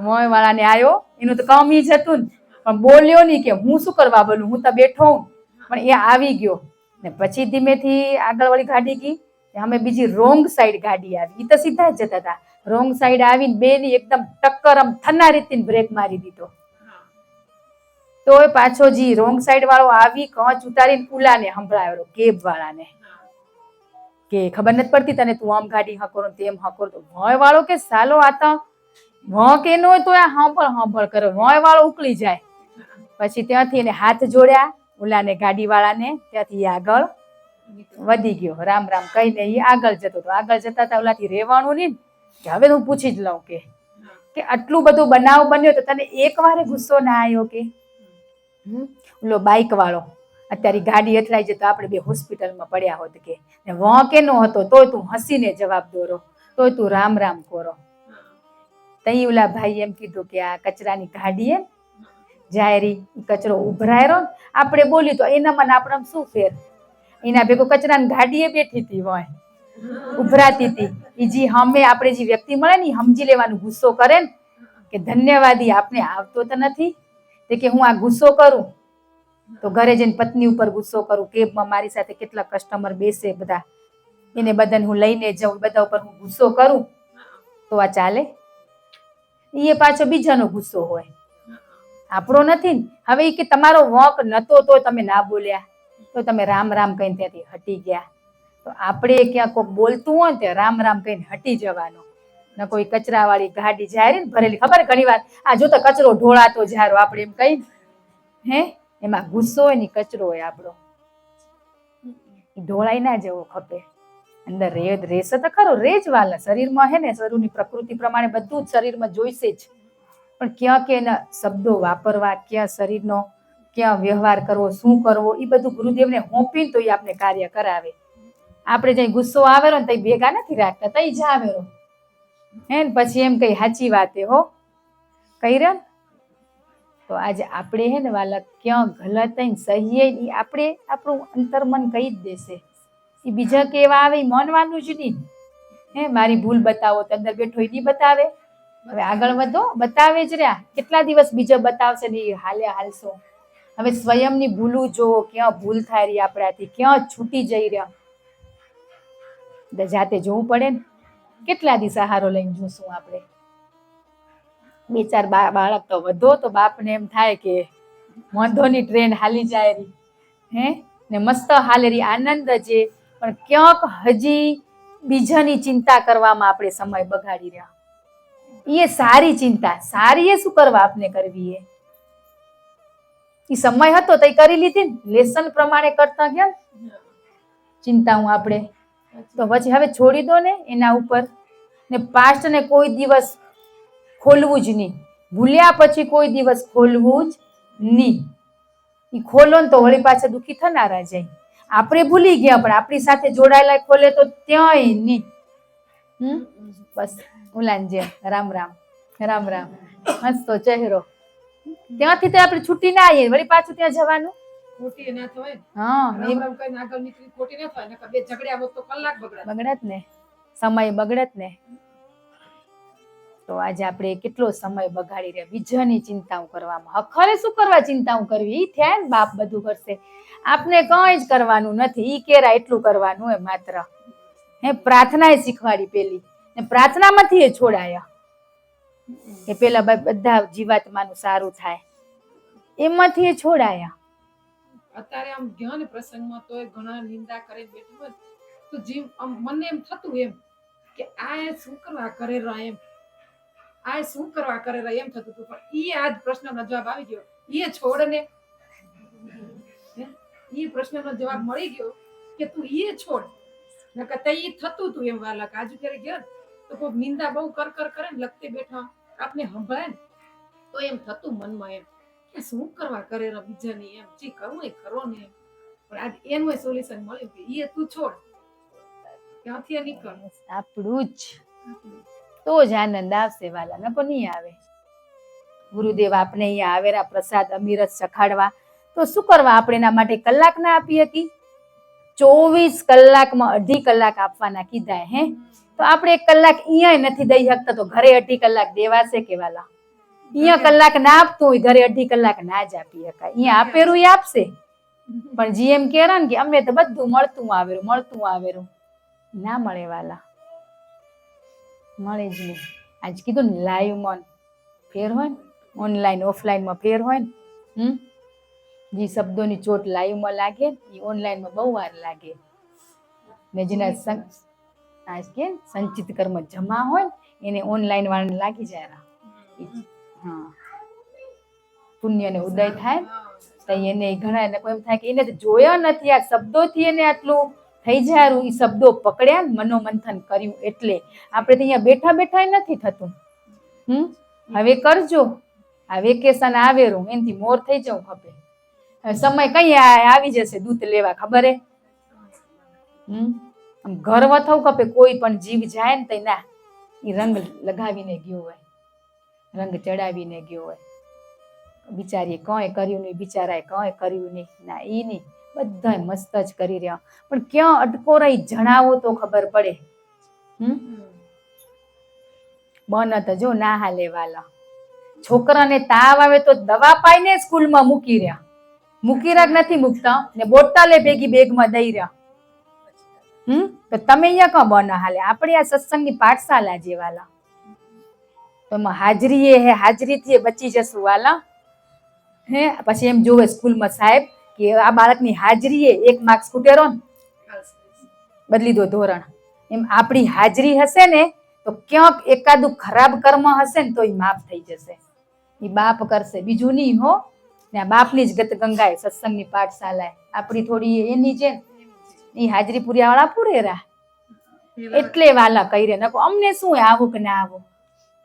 મોય વાળાને આવ્યો. એનું તો કામ ઈ જ હતું ને, પણ બોલ્યો નહીં કે હું શું કરવા બોલું, હું તો બેઠો હું. પણ એ આવી ગયો ને પછી ધીમેથી આગળ વાળી ગાડી ગઈ. અમે બીજી રોંગ સાઈડ ગાડી આવી, એ તો સીધા જ જતા હતા. રોંગ સાઈડ આવીને બેની એકદમ ટક્કર આમ થનારીથી બ્રેક મારી દીધો. તો પાછો જી રોંગ સાઈડ વાળો આવી કાંચ ઉતારીને ઉલાને સંભળાયો કેબ વાળાને કે ખબર નથી પડતી તને, તું આમ ગાડી હકો તેમ હકો. તો ભોય વાળો કે સાલો આતા કે ન હોય તો આ સાંભળ કરે. ભોય વાળો ઉકળી જાય. પછી ત્યાંથી એને હાથ જોડ્યા ઓલાને ગાડી વાળાને, ત્યાંથી આગળ વધી ગયો. રામ રામ કહીને એ આગળ જતો હતો. આગળ જતા હતા ઓલાથી રહેવાનું નહીં કે હવે હું પૂછી જ લઉં કે આટલું બધું બનાવ બન્યો તો તને એક વારે ગુસ્સો ના આવ્યો કે? ઓલો બાઇક વાળો અત્યારે ગાડી અથડાઈ જતો આપણે બે હોસ્પિટલમાં પડ્યા હોત કે કે નો હતો તોય તું હસીને જવાબ દોરો, તોય તું રામ રામ કરો. તઈ ઓલા ભાઈ એમ કીધું કે આ કચરાની ગાડી હે જાયરી, કચરો ઉભરાયરો, આપણે બોલ્યું તો એના મને આપણે શું ફેર? એના ભેગો કચરાની ગાડીએ બેઠી હતી હોય, ઉભરાતી હતી. એ જે હમે આપણે જે વ્યક્તિ મળે ને સમજી લેવાનું, ગુસ્સો કરે ને કે ધન્યવાદી આપણે આવતો તો નથી તે કે હું આ ગુસ્સો કરું તો ઘરે જઈને પત્ની ઉપર ગુસ્સો કરું. કેબમાં મારી સાથે કેટલા કસ્ટમર બેસે બધા, એને બધાને હું લઈને જાઉં, બધા ઉપર હું ગુસ્સો કરું તો આ ચાલે? એ પાછો બીજાનો ગુસ્સો હોય, આપણો નથી ને. હવે એ કે તમારો વોક નતો તો તમે ના બોલ્યા, તો તમે રામ રામ કહીને ત્યાંથી હટી ગયા. તો આપણે ક્યાં કોઈક બોલતું હોય ને ત્યાં રામ રામ કહીને હટી જવાનું. ને કોઈ કચરા વાળી ગાડી જાય ને ભરેલી, ખબર ઘણી વાર આ જો તો કચરો ઢોળાતો જારો આપણે એમ કઈ એમાં ગુસ્સો હોય ને કચરો હોય આપણો, ઢોળાઈ ના જવો ખપે. અંદર રહેશે તો ખરો, રેજ વાલા શરીરમાં હે ને, શરીરની પ્રકૃતિ પ્રમાણે બધું જ શરીરમાં જોઈશે જ. પણ ક્યાં કે એના શબ્દો વાપરવા, ક્યાં શરીરનો ક્યાં વ્યવહાર કરવો, શું કરવો, એ બધું ગુરુદેવને હોંપીને તો એ આપણે કાર્ય કરાવે. આપણે જઈ ગુસ્સો આવેલો ને તઈ ભેગા નથી રાખતા, તઈ જ આવેલો હે ને પછી એમ કઈ સાચી વાત હો કહી રહ્યા. તો આજે આપણે હે ને વાલા ક્યાં ગલત હે સહી એ આપણે આપણું અંતર્મન કહી જ દેશે. એ બીજા કેવા આવે માનવાનું જ નહીં. હે મારી ભૂલ બતાવો તો અંદર બેઠો ઈ નહીં બતાવે. હવે આગળ વધો, બતાવે જ રહ્યા. કેટલા દિવસ બીજો બતાવશે ને ઈ હાલશો. હવે સ્વયંની ભૂલું જોવો, ક્યાં ભૂલ થાય રહી આપણાથી, ક્યાં છૂટી જઈ રહ્યા. જાતે જોવું પડે ને. કેટલા દી સહારો લઈને જોશું આપણે. બે ચાર બાળક તો વધો તો બાપને એમ થાય કે વાંધોની ટ્રેન હાલી જાય રહી, હે ને મસ્ત હાલે રહી, આનંદ છે. પણ ક્યાંક હજી બીજાની ચિંતા કરવામાં આપણે સમય બગાડી રહ્યા. એ સારી ચિંતા, સારી એ શું કરવા આપને કરવી? એ સમય હતો તો એ કરી લીધી ને, લેસન પ્રમાણે કરતા ગયા ચિંતાઓ આપણે. તો પછી હવે છોડી દો ને એના ઉપર. ને પાસ્ટ ને કોઈ દિવસ ખોલવું જ નહીં. ભૂલ્યા પછી કોઈ દિવસ ખોલવું જ નહીં. એ ખોલો ને તો વળી પાછા દુઃખી થનારા જાય. આપણે ભૂલી ગયા પણ આપણી સાથે જોડાયેલા ખોલે તો ત્યાંય નહીં. બસ ઉલાન જેમ રામ રામ રામ રામ હસતો ચહેરો. ત્યાંથી તો આપણે છૂટી ના આવીએ, વળી પાછું ત્યાં જવાનું. ખોટી ના થવાય. હા રામ રામ કહીને આગળ નીકળી ખોટી ના થાય. નકર બે ઝઘડ્યા હોત તો કલાક બગડે. બગડત ને, સમય બગડત ને. તો આજે આપણે કેટલો સમય બગાડી રહ્યા બીજાની ચિંતાઓ કરવામાં. હખરે શું કરવા ચિંતાઓ કરવી? ઈ થયા ને બાપ બધું કરશે. આપને કંઈ જ કરવાનું નથી. ઈ કેરા એટલું કરવાનું હોય માત્ર. હે પ્રાર્થના એ શીખવાડી પેલી, ને પ્રાર્થનામાંથી એ છોડાયા કે પેલા બધા જીવાત્માનું સારું થાય, એમાંથી એ છોડાયા. અત્યારે આમ ગયા ને પ્રસંગમાં તો ઘણા નિંદા કરે બેઠું હોય તો જીવ મને એમ થતું એમ કે આ શું કરવા કરે રહ્યા એમ, આ શું કરવા કરે રહ્યા એમ થતું હતું. પણ ઈ આજ પ્રશ્નનો જવાબ આવી ગયો. એ છોડ ને ઈ પ્રશ્નનો જવાબ મળી ગયો કે તું એ છોડ. નકર તઈ ઈ થતું તું એમ વાલા આજુ ક્યારે ગયા તો કોઈ નિંદા બહુ કર કરે ને લગતે બેઠા આપને સંભળાય ને તો એમ થતું મનમાં એમ કે શું કરવા કરે બીજાની એમ જી કરવું એ કરો ને. પણ આજ એનું સોલ્યુશન મળ્યું કે એ તું છોડ, ત્યાંથી નીકળ. આપણું જ તો જ આનંદ આવશે વાલા, નકો નહીં આવે. ગુરુદેવ આપણે અહીંયા આવેલા પ્રસાદ અમીરત સખાડવા, તો શું કરવા આપણે એના માટે કલાક ના આપી હતી? 24 કલાકમાં 2.5 કલાક આપવાના કીધા. હે તો આપણે 1 કલાક અહીંયા નથી દઈ શકતા તો ઘરે 2.5 કલાક દેવાશે કે વાલા? અહીંયા કલાક ના આપતું હોય ઘરે 2.5 કલાક ના જ આપી શકાય. અહીંયા આપેલું એ આપશે, પણ જીએમ કે ને કે અમને તો બધું મળતું આવેલું ના મળે વાલા, મળે જ નહીં. આજ કીધું ને લાઈવમાં ફેર હોય ને, ઓનલાઈન ઓફલાઈનમાં ફેર હોય ને. જે શબ્દોની ચોટ લાઈવમાં લાગે એ ઓનલાઈનમાં બહુ વાર લાગે. ને જેના સંચિત કર્મ જમા હોય એને ઓનલાઈન વાળાને લાગી જાય. હા પુણ્યને ઉદય થાય તો એને ઘણા એમ થાય કે એને જોયા નથી, આ શબ્દોથી એને આટલું થઈ જાય. એ શબ્દો પકડ્યા ને મનોમંથન કર્યું એટલે આપણે તો અહીંયા બેઠા બેઠા નથી થતું. હવે કરજો. આ વેકેશન આવેલું એનાથી મોર થઈ જવું ખપે. સમય કઈ આવી જશે દૂધ લેવા ખબર હે? આમ ઘર વથવું ખપે. કોઈ પણ જીવ જાય ને તો ના એ રંગ લગાવીને ગયો હોય, રંગ ચડાવીને ગયો હોય. બિચારીએ કંઈ કર્યું નહીં, બિચારાએ કંઈ કર્યું નહીં. ના ઈ નહીં, બધા મસ્ત જ કરી રહ્યા. પણ ક્યાં અટકો રહી જણાવો તો ખબર પડે. બન તો જો ના હાલે વાલા. છોકરાને તાવ આવે તો દવા પાઈને સ્કૂલમાં મૂકી રહ્યા નથી મૂકતા ને બોટલે ભેગી બેગમાં દઈ રહ્યા. તો તમે અહીંયા કાં બન હાલે? આપણે આ સત્સંગની પાઠશાલા જે વાલા, તો એમાં હાજરીથી બચી જશું વાલા. હે પછી એમ જોવે સ્કૂલમાં સાહેબ કે આ બાળકની હાજરીએ 1 માર્ક સ્કૂટેરો ને બદલી દો ધોરણ. એમ આપણી હાજરી હશે ને તો ક્યાંક એકાદું ખરાબ કર્મ હશે ને તો એ માફ થઈ જશે. એ બાપ કરશે, બીજું નહીં હો. ને આ બાપની જ ગત ગંગાએ સત્સંગની પાઠશાલાએ આપણી થોડી એની છે એ હાજરી પૂર્યા વાળા પૂરેરા એટલે વાલા કહી રે. નકો અમને શું આવું કે ના આવું?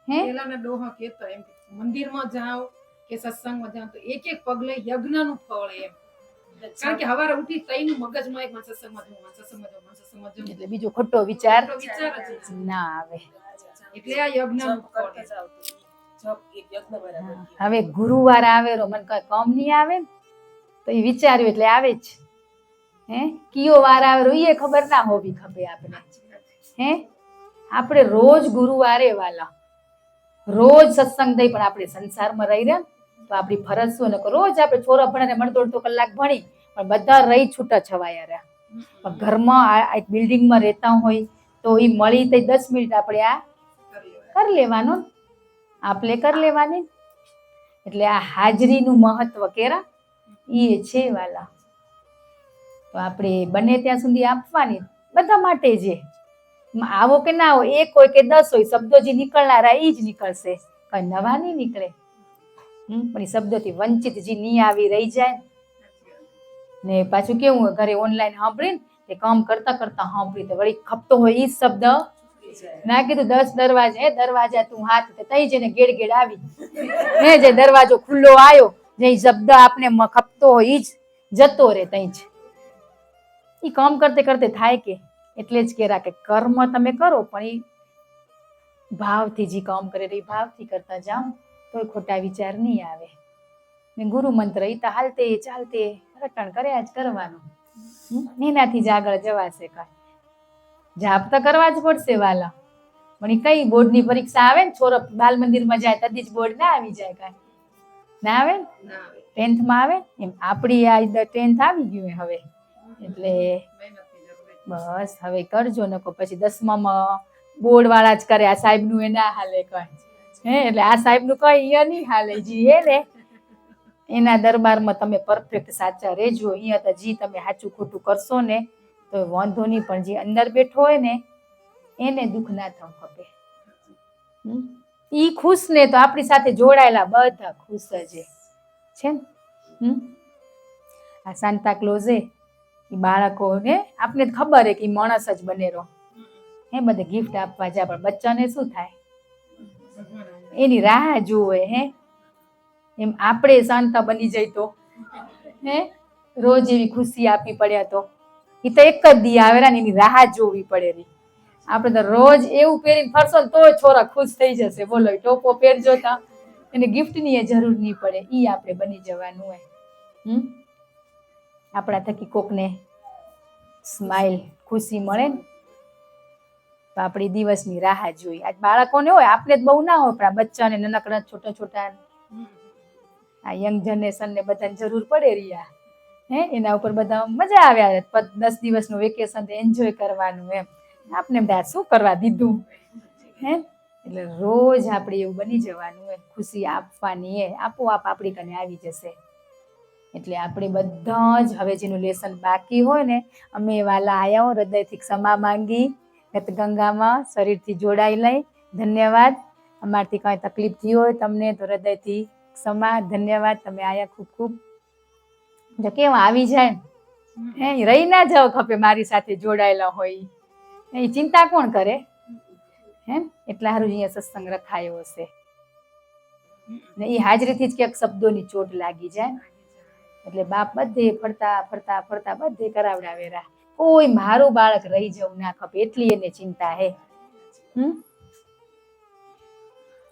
હે પેલાના ડોહા કહેતા એમ મંદિરમાં જાઓ કે સત્સંગમાં જાઓ તો એક પગલે યજ્ઞનું ફળ એમ. કારણ કે હવારે ઉઠી તઈનું મગજમાં એક સત્સંગમાં જવું એટલે બીજો ખોટો વિચાર જ ના આવે. એટલે આ યજ્ઞનું ફળ. હવે ગુરુવાર આવેલો મને કઈ કમ નહીં આવે ને તો એ વિચાર્યું એટલે આવે જ. હે કયો વાર આવેલો એ ખબર ના હોવી ખપે આપણે. હે આપણે રોજ ગુરુવારે વાલા રોજ સત્સંગ થઈ પણ આપણે સંસારમાં રહી રહ્યા તો આપણી ફરજ શું ને રોજ આપણે છોરા ભણે મણ 1.5 કલાક ભણી પણ બધા રહી છૂટા છવાયા રહ્યા પણ ઘરમાં આ બિલ્ડિંગમાં રહેતા હોય તો એ મળી તો 10 મિનિટ આપણે આ કરી લેવાનું આપણે કરી લેવાની એટલે આ હાજરીનું મહત્વ કેરા એ છે વાલા તો આપણે બને ત્યાં સુધી આપવાની બધા માટે જે આવો કે ના આવો 1 હોય કે 10 હોય શબ્દો જે નીકળનારા એ જ નીકળશે કઈ નવા નહીં નીકળે પણ એ શબ્દોથી વંચિત જે નહીં આવી રહી જાય ને પાછું કેવું ઘરે ઓનલાઈન સાંભળીને તે કામ કરતા કરતા સાંભળી તો વળી ખપતો હોય એ શબ્દ ના કીધું 10 દરવાજા તું હાથ તઈ જઈને ગેડ ગેડ આવી ને જે દરવાજો ખુલ્લો આવ્યો જે શબ્દ આપને ખપતો હોય એ જ જતો રે તઈ જ એ કામ કરતે કરતે થાય કે એટલે જ કેરા કે કર્મ તમે કરો પણ એ ભાવથી જે કામ કરે એ ભાવથી કરતા જાઓ તો ખોટા વિચાર નહીં આવે ને ગુરુ મંત્ર એ તો હાલતે ચાલતે રટણ કર્યા જ કરવાનું એનાથી જ આગળ જવાશે કાંઈ જાપ તો કરવા જ પડશે વાલા પણ એ કઈ બોર્ડની પરીક્ષા આવે ને છોરો બાલ મંદિરમાં જાય તદી જ બોર્ડ ના આવી જાય કાંઈ ના આવે ને 10th આવે એમ આપણી આ 10th આવી ગયું હવે એટલે બસ હવે કરજો નકો પછી 10માં બોર્ડ વાળા જ કરે આ સાહેબ નું એ ના હાલે કઈ એટલે આ સાહેબ નું કઈ અહીંયા નહીં હાલે જી હે ને એના દરબારમાં તમે પરફેક્ટ સાચા રહેજો અહીંયા તો જી તમે સાચું ખોટું કરશો ને તો વાંધો નહીં પણ જે અંદર બેઠો હોય ને એને દુઃખ ના થવું ખપે ઈ ખુશ ને તો આપણી સાથે જોડાયેલા બધા ખુશ જ છે ને આ સાન્તા ક્લોઝે એ બાળકોને આપને ખબર હે કે માણસ જ બનેરો હે બધે ગિફ્ટ આપવા જાય પણ બચ્ચાને શું થાય એની રાહ જુએ હે એમ આપણે શાંતા બની જાય તો હે રોજ એવી ખુશી આપી પડ્યા તો એ તો એક જ દી આવેલા ને એની રાહ જોવી પડે રહી આપણે તો રોજ એવું પહેરીને ફરશો ને તોય છોરા ખુશ થઈ જશે બોલો ટોપો પહેરજો તા એને ગિફ્ટની એ જરૂર નહીં પડે એ આપણે બની જવાનું હોય આપણા થકી કોકને સ્માઈલ ખુશી મળે ને તો આપણી દિવસની રાહ જોઈ આજ બાળકોને હોય આપણે જ બહુ ના હોય પણ આ બચ્ચાને નાનકડા છોટા છોટા આ યંગ જનરેશન ને બધાને જરૂર પડે રહ્યા હે એના ઉપર બધા મજા આવ્યા 10 દિવસનું વેકેશન એન્જોય કરવાનું એમ આપણે બધા શું કરવા દીધું હે એટલે રોજ આપણે એવું બની જવાનું હોય ખુશી આપવાની એ આપોઆપ આપણી કને આવી જશે એટલે આપણે બધા જ હવે જેનું લેસન બાકી હોય ને અમે વાલા આયા હૃદયથી ક્ષમા માંગી ગંગામાં શરીરથી જોડાઈ લઈ ધન્યવાદ અમારથી કાંઈ તકલીફ થઈ હોય તમને તો હૃદયથી ક્ષમા ધન્યવાદ તમે આયા ખૂબ ખૂબ જો કેમ આવી જાય હે રહી ના જાવ ખપે મારી સાથે જોડાયેલા હોય એ ચિંતા કોણ કરે હે એટલા સારું અહીંયા સત્સંગ રખાયો હશે ને એ હાજરીથી જ ક્યાંક શબ્દોની ચોટ લાગી જાય એટલે બાપ બધે ફરતા ફરતા ફરતા બધે કરાવડાવેરા કોઈ મારું બાળક રહી જવું ના ખપે એટલી એને ચિંતા હે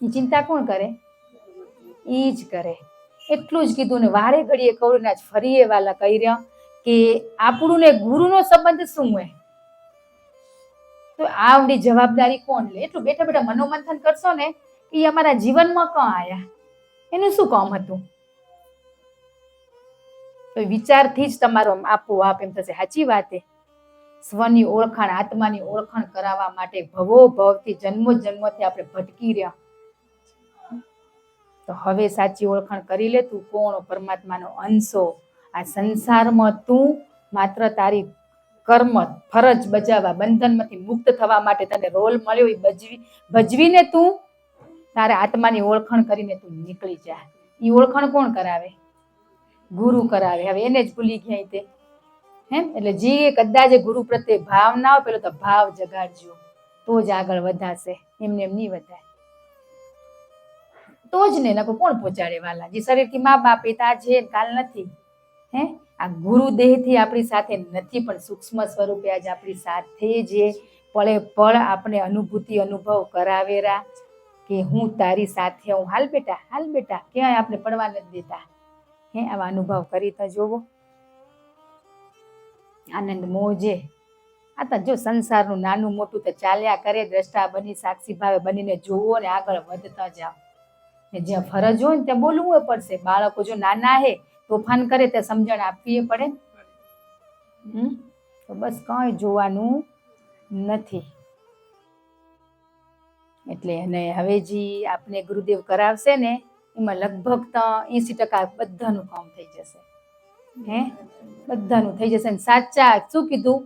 એ ચિંતા કોણ કરે ઈ જ કરે એટલું જ કીધું ને વારે ઘડીએ કહું ને આજ ફરી એ વાલા કહી રહ્યા કે આપણું ને ગુરુનો સંબંધ શું હોય તો આવડી જવાબદારી કોણ લે એટલું બેઠા બેઠા મનોમંથન કરશો ને એ અમારા જીવનમાં ક્યાં આયા એનું શું કામ હતું તો વિચારથી જ તમારો આપોઆપ એમ થશે સાચી વાત છે સ્વની ઓળખાણ આત્માની ઓળખાણ કરાવવા માટે ભવો ભવથી જન્મો જન્મથી આપણે ભટકી રહ્યા તો હવે સાચી ઓળખાણ કરી લે તું કોણ પરમાત્માનો અંશો આ સંસારમાં તું માત્ર તારી કર્મ ફરજ બજાવવા બંધનમાંથી મુક્ત થવા માટે તને રોલ મળ્યો એ ભજવીને તું તારા આત્માની ઓળખાણ કરીને તું નીકળી જા એ ઓળખાણ કોણ કરાવે ગુરુ કરાવે હવે એને જ ભૂલી ગયા તે એટલે જે કદાચ ગુરુ પ્રત્યે ભાવ ના હોય પેલો તો ભાવ જગાડજો તો જ આગળ વધાશે એમને એમ નહીં વધાય તો જ ને નકો કોણ પહોંચાડે વાલા જે શરીરથી મા બાપ પિતા છે કાલ નથી હે આ ગુરુ દેહથી આપણી સાથે નથી પણ સૂક્ષ્મ સ્વરૂપે આજ આપણી સાથે જે પળે પળ આપણે અનુભૂતિ અનુભવ કરાવેરા કે હું તારી સાથે હું હાલ બેટા ક્યાંય આપણે પડવા નથી દેતા હે આવા અનુભવ કરી તો જોવો આનંદ મોજે આ તો જો સંસારનું નાનું મોટું તો ચાલ્યા કરે, દ્રષ્ટા બની સાક્ષી ભાવે બનીને જોવો ને આગળ વધતા જાઓ. ને જ્યાં ફરજ હોય ને ત્યાં બોલવું પડશે. બાળકો જો નાના હે તોફાન કરે તે સમજણ આપવી પડે ને. તો બસ કઈ જોવાનું નથી. એટલે અને હવે જે આપને ગુરુદેવ કરાવશે ને એમાં લગભગ તો 80% બધાનું કામ થઈ જશે. હે બધાનું થઈ જશે. ને સાચા શું કીધું,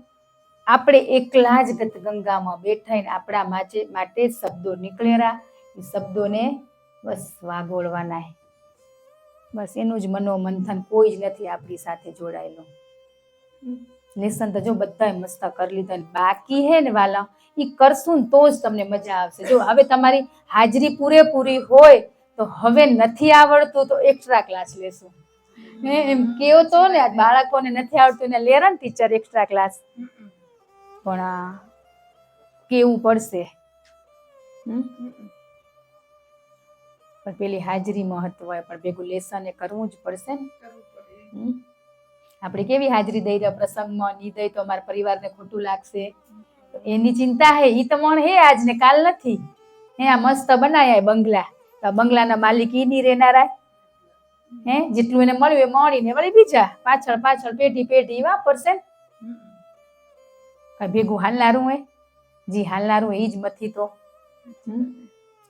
આપણે એકલા જ ગંગામાં બેઠાઈને આપણા માટે શબ્દો નીકળેરા, એ શબ્દોને બસ વાગોળવાના. બસ એનું જ મનોમંથન, કોઈ જ નથી આપણી સાથે જોડાયેલું. લેસન તો જો બધાએ મસ્ત કરી લીધા. બાકી હે ને વાલા, એ કરશું ને તો જ તમને મજા આવશે. જો હવે તમારી હાજરી પૂરેપૂરી હોય તો હવે નથી આવડતું તો એક્સ્ટ્રા ક્લાસ લેશું. એમ કેવો તો ને બાળકોને નથી આવડતું એને લેરા ને ટીચર એક્સ્ટ્રા ક્લાસ, પણ કેવું પડશે. પણ પેલી હાજરી મહત્વ હોય, પણ ભેગું લેસન એ કરવું જ પડશે ને. આપણે કેવી હાજરી દઈ રહ્યા પ્રસંગમાં, નહીં દઈ તો અમારા પરિવારને ખોટું લાગશે. એની ચિંતા હે. ઈ તો મણ હે આજ ને કાલ નથી. હે આ મસ્ત બનાયા બંગલા, તો બંગલાના માલિક ઈ નહીં રહેનારા. હે જેટલું એને મળ્યું એ મળીને વળી બીજા પાછળ પેઢી વાપરશે. ભેગું હાલનારું હોય, જી હાલનારું એ જ મથી તો.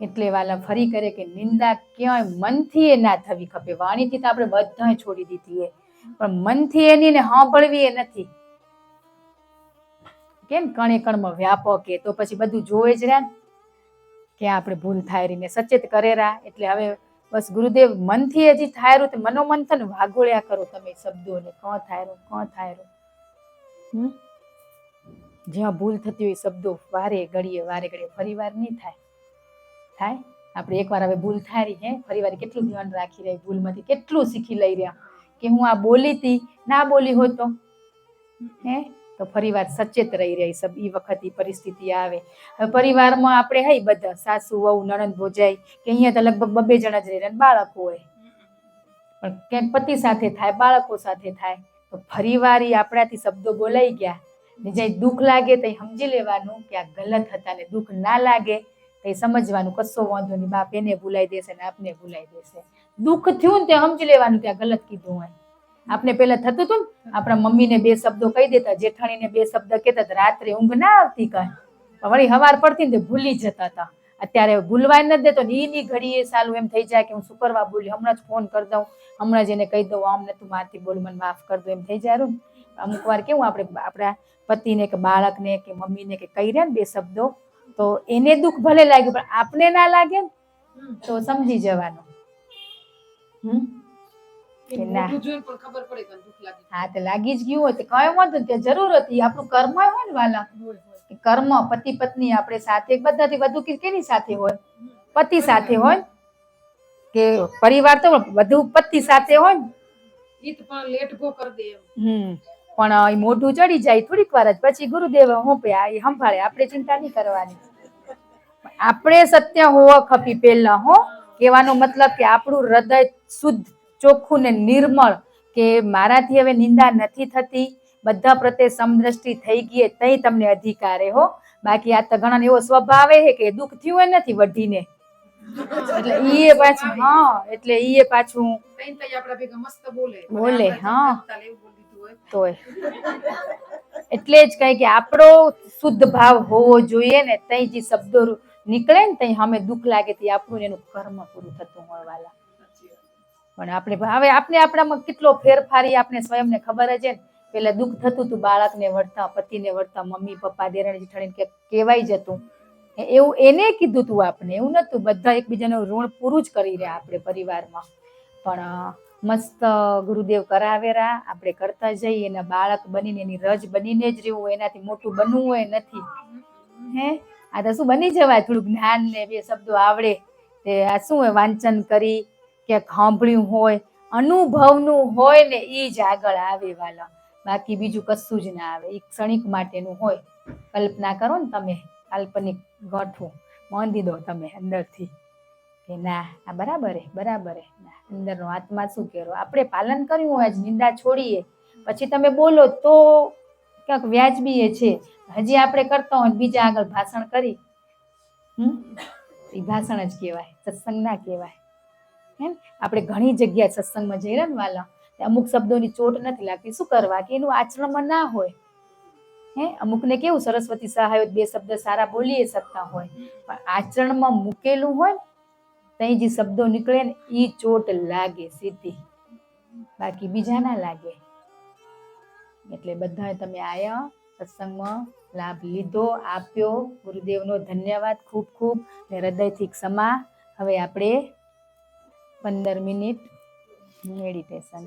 એટલે વાલા ફરી કરે કે નિંદા ક્યાંય મનથી એ ના થવી ખપે. વાણીથી તો આપણે બધાય છોડી દીધી એ, પણ મનથી એની ને સાંભળવી એ નથી. કેમ કણે કણમાં વ્યાપક એ તો પછી બધું જોવે જ રહ્યા ને કે આપણે ભૂલ થાય રહીને સચેત કરેરા. એટલે હવે બસ ગુરુદેવ મનથી હજી થાયરું તો મનોમંથન વાગોળ્યા કરો તમે શબ્દોને. કોણ થાયરું. જ્યાં ભૂલ થતી હોય શબ્દો વારે ઘડીએ ફરી વાર નહીં થાય. આપણે એકવાર હવે ભૂલ થાય રહી હે, ફરી વાર કેટલું ધ્યાન રાખી રહી, ભૂલમાંથી કેટલું શીખી લઈ રહ્યા કે હું આ બોલી હતી, ના બોલી હોય તો હે તો ફરી વાર સચેત રહી રહી. એ વખત એ પરિસ્થિતિ આવે. હવે પરિવારમાં આપણે હઈ બધા સાસુ વહુ નણંદ ભોજાઈ કે અહીંયા તો લગભગ 2 જણા જ રહે, બાળકો હોય. પણ ક્યાંક પતિ સાથે થાય, બાળકો સાથે થાય, તો ફરી વાર આપણાથી શબ્દો બોલાઈ ગયા ને જ્યાં દુઃખ લાગે તો સમજી લેવાનું કે આ ગલત હતા. ને દુઃખ ના લાગે તો સમજવાનું કશો વાંધો નહીં, બાપ એને ભૂલાઈ દેશે ને આપને ભૂલાઈ દેશે. દુઃખ થયું ને તે સમજી લેવાનું કે આ ગલત કીધું હોય. આપણે પેલા થતું હતું ને, આપણા મમ્મીને 2 શબ્દો કહી દેતા, જેઠાણીને 2 શબ્દ કહેતા, રાત્રે ઊંઘ ના આવતી કાંઈ, વળી હવાર પડતી ને ભૂલી જતા હતા. અત્યારે ભૂલવાય નથી દેતો ને એની ઘડીએ સાલું એમ થઈ જાય કે હું શું કરવા બોલી, હમણાં જ ફોન કરી દઉં, હમણાં જ એને કહી દઉં આમ નતું મારતી બોલું, મને માફ કરી દો, એમ થઈ જાય. અમુક વાર કેવું આપણે આપણા પતિને કે બાળકને કે મમ્મીને કે કહી રહ્યા ને 2 શબ્દો, તો એને દુઃખ ભલે લાગ્યું પણ આપને ના લાગે ને તો સમજી જવાનું. હા તો લાગી જ ગયું હોય તો કઈ વાંધો ને, ત્યાં જરૂર હતી. આપણું કર્મ હોય ને વાલા, કર્મ પતિ પત્ની આપણે સાથે બધાથી વધુ કેની સાથે હોય, પતિ સાથે હોય કે પરિવાર તો વધુ પતિ સાથે હોય ને. પણ મોઢું ચડી જાય થોડીક વાર જ, પછી ગુરુદેવ હોંપે એ સંભાળે, આપણે ચિંતા નહીં કરવાની. આપણે સત્ય હોવા ખપી પહેલા. કહેવાનો મતલબ કે આપણું હૃદય શુદ્ધ, ચોખ્ખું ને નિર્મળ, કે મારાથી હવે નિંદા નથી થતી, બધા પ્રત્યે સમદ્રષ્ટિ થઈ ગઈ, તઈ તમને અધિકારે હો. બાકી આ તો ઘણા એવો સ્વભાવ છે કે દુઃખ થયું હોય નથી વઢીને, એટલે ઈ પાછું એટલે ઈ પાછું બોલે. તોય એટલે જ કઈ કે આપણો શુદ્ધ ભાવ હોવો જોઈએ ને, તઈ જે શબ્દો નીકળે ને તઈ અમે દુઃખ લાગે તે આપણું એનું કર્મ પૂરું થતું હોય વાલા. પણ આપણે હવે આપણામાં કેટલો ફેરફારી આપણે સ્વયંને ખબર જ છે. પેલા દુઃખ થતું હતું બાળકને વળતા, પતિને વળતા, મમ્મી પપ્પા દેરાણી જેઠાણીને કહેવાય જતું, એવું એને કીધું તું આપણે, એવું નતું. બધા એકબીજાનું ઋણ પૂરું જ કરી રહ્યા આપણે પરિવારમાં. પણ મસ્ત ગુરુદેવ કરાવેરા, આપણે કરતા જઈએ. એના બાળક બનીને એની રજ બનીને જ રહેવું હોય, એનાથી મોટું બનવું હોય નથી. આ તો શું બની જવાય, થોડું જ્ઞાન ને 2 શબ્દો આવડે તે આ શું હોય, વાંચન કરી ક્યાંક સાંભળ્યું હોય, અનુભવનું હોય ને એ જ આગળ આવે વાલા. બાકી બીજું કશું જ ના આવે. એક ક્ષણિક માટેનું હોય. કલ્પના કરો ને તમે, કાલ્પનિક ગોઠવું બાંધી દો તમે અંદરથી કે ના આ બરાબર હે. અંદરનો આત્મા શું કહેરો, આપણે પાલન કર્યું હોય, નિંદા છોડીએ, પછી તમે બોલો તો ક્યાંક વ્યાજબી એ છે. હજી આપણે કરતા હોય ને બીજા આગળ ભાષણ કરી, એ ભાષણ જ કહેવાય, સત્સંગ ના કહેવાય. એમ આપણે ઘણી જગ્યાએ સત્સંગમાં જઈએ ને વાલા, અમુક શબ્દોની ચોટ નથી લાગતી, શું કરવા કે એનું આચરણમાં ના હોય. અમુકને કેવું સરસ્વતી સહાય 2 શબ્દ સારા બોલી શકતા હોય, પણ આચરણમાં મૂકેલું હોય તઈ જે શબ્દો નીકળે ને એ ચોટ લાગે સીધી, બાકી બીજા ના લાગે. એટલે બધાએ તમે આયા સત્સંગમાં લાભ લીધો, આપ્યો. ગુરુદેવનો ધન્યવાદ ખૂબ ખૂબ ને હૃદયથી ક્ષમા. હવે આપણે 15 મિનિટ મેડિટેશન.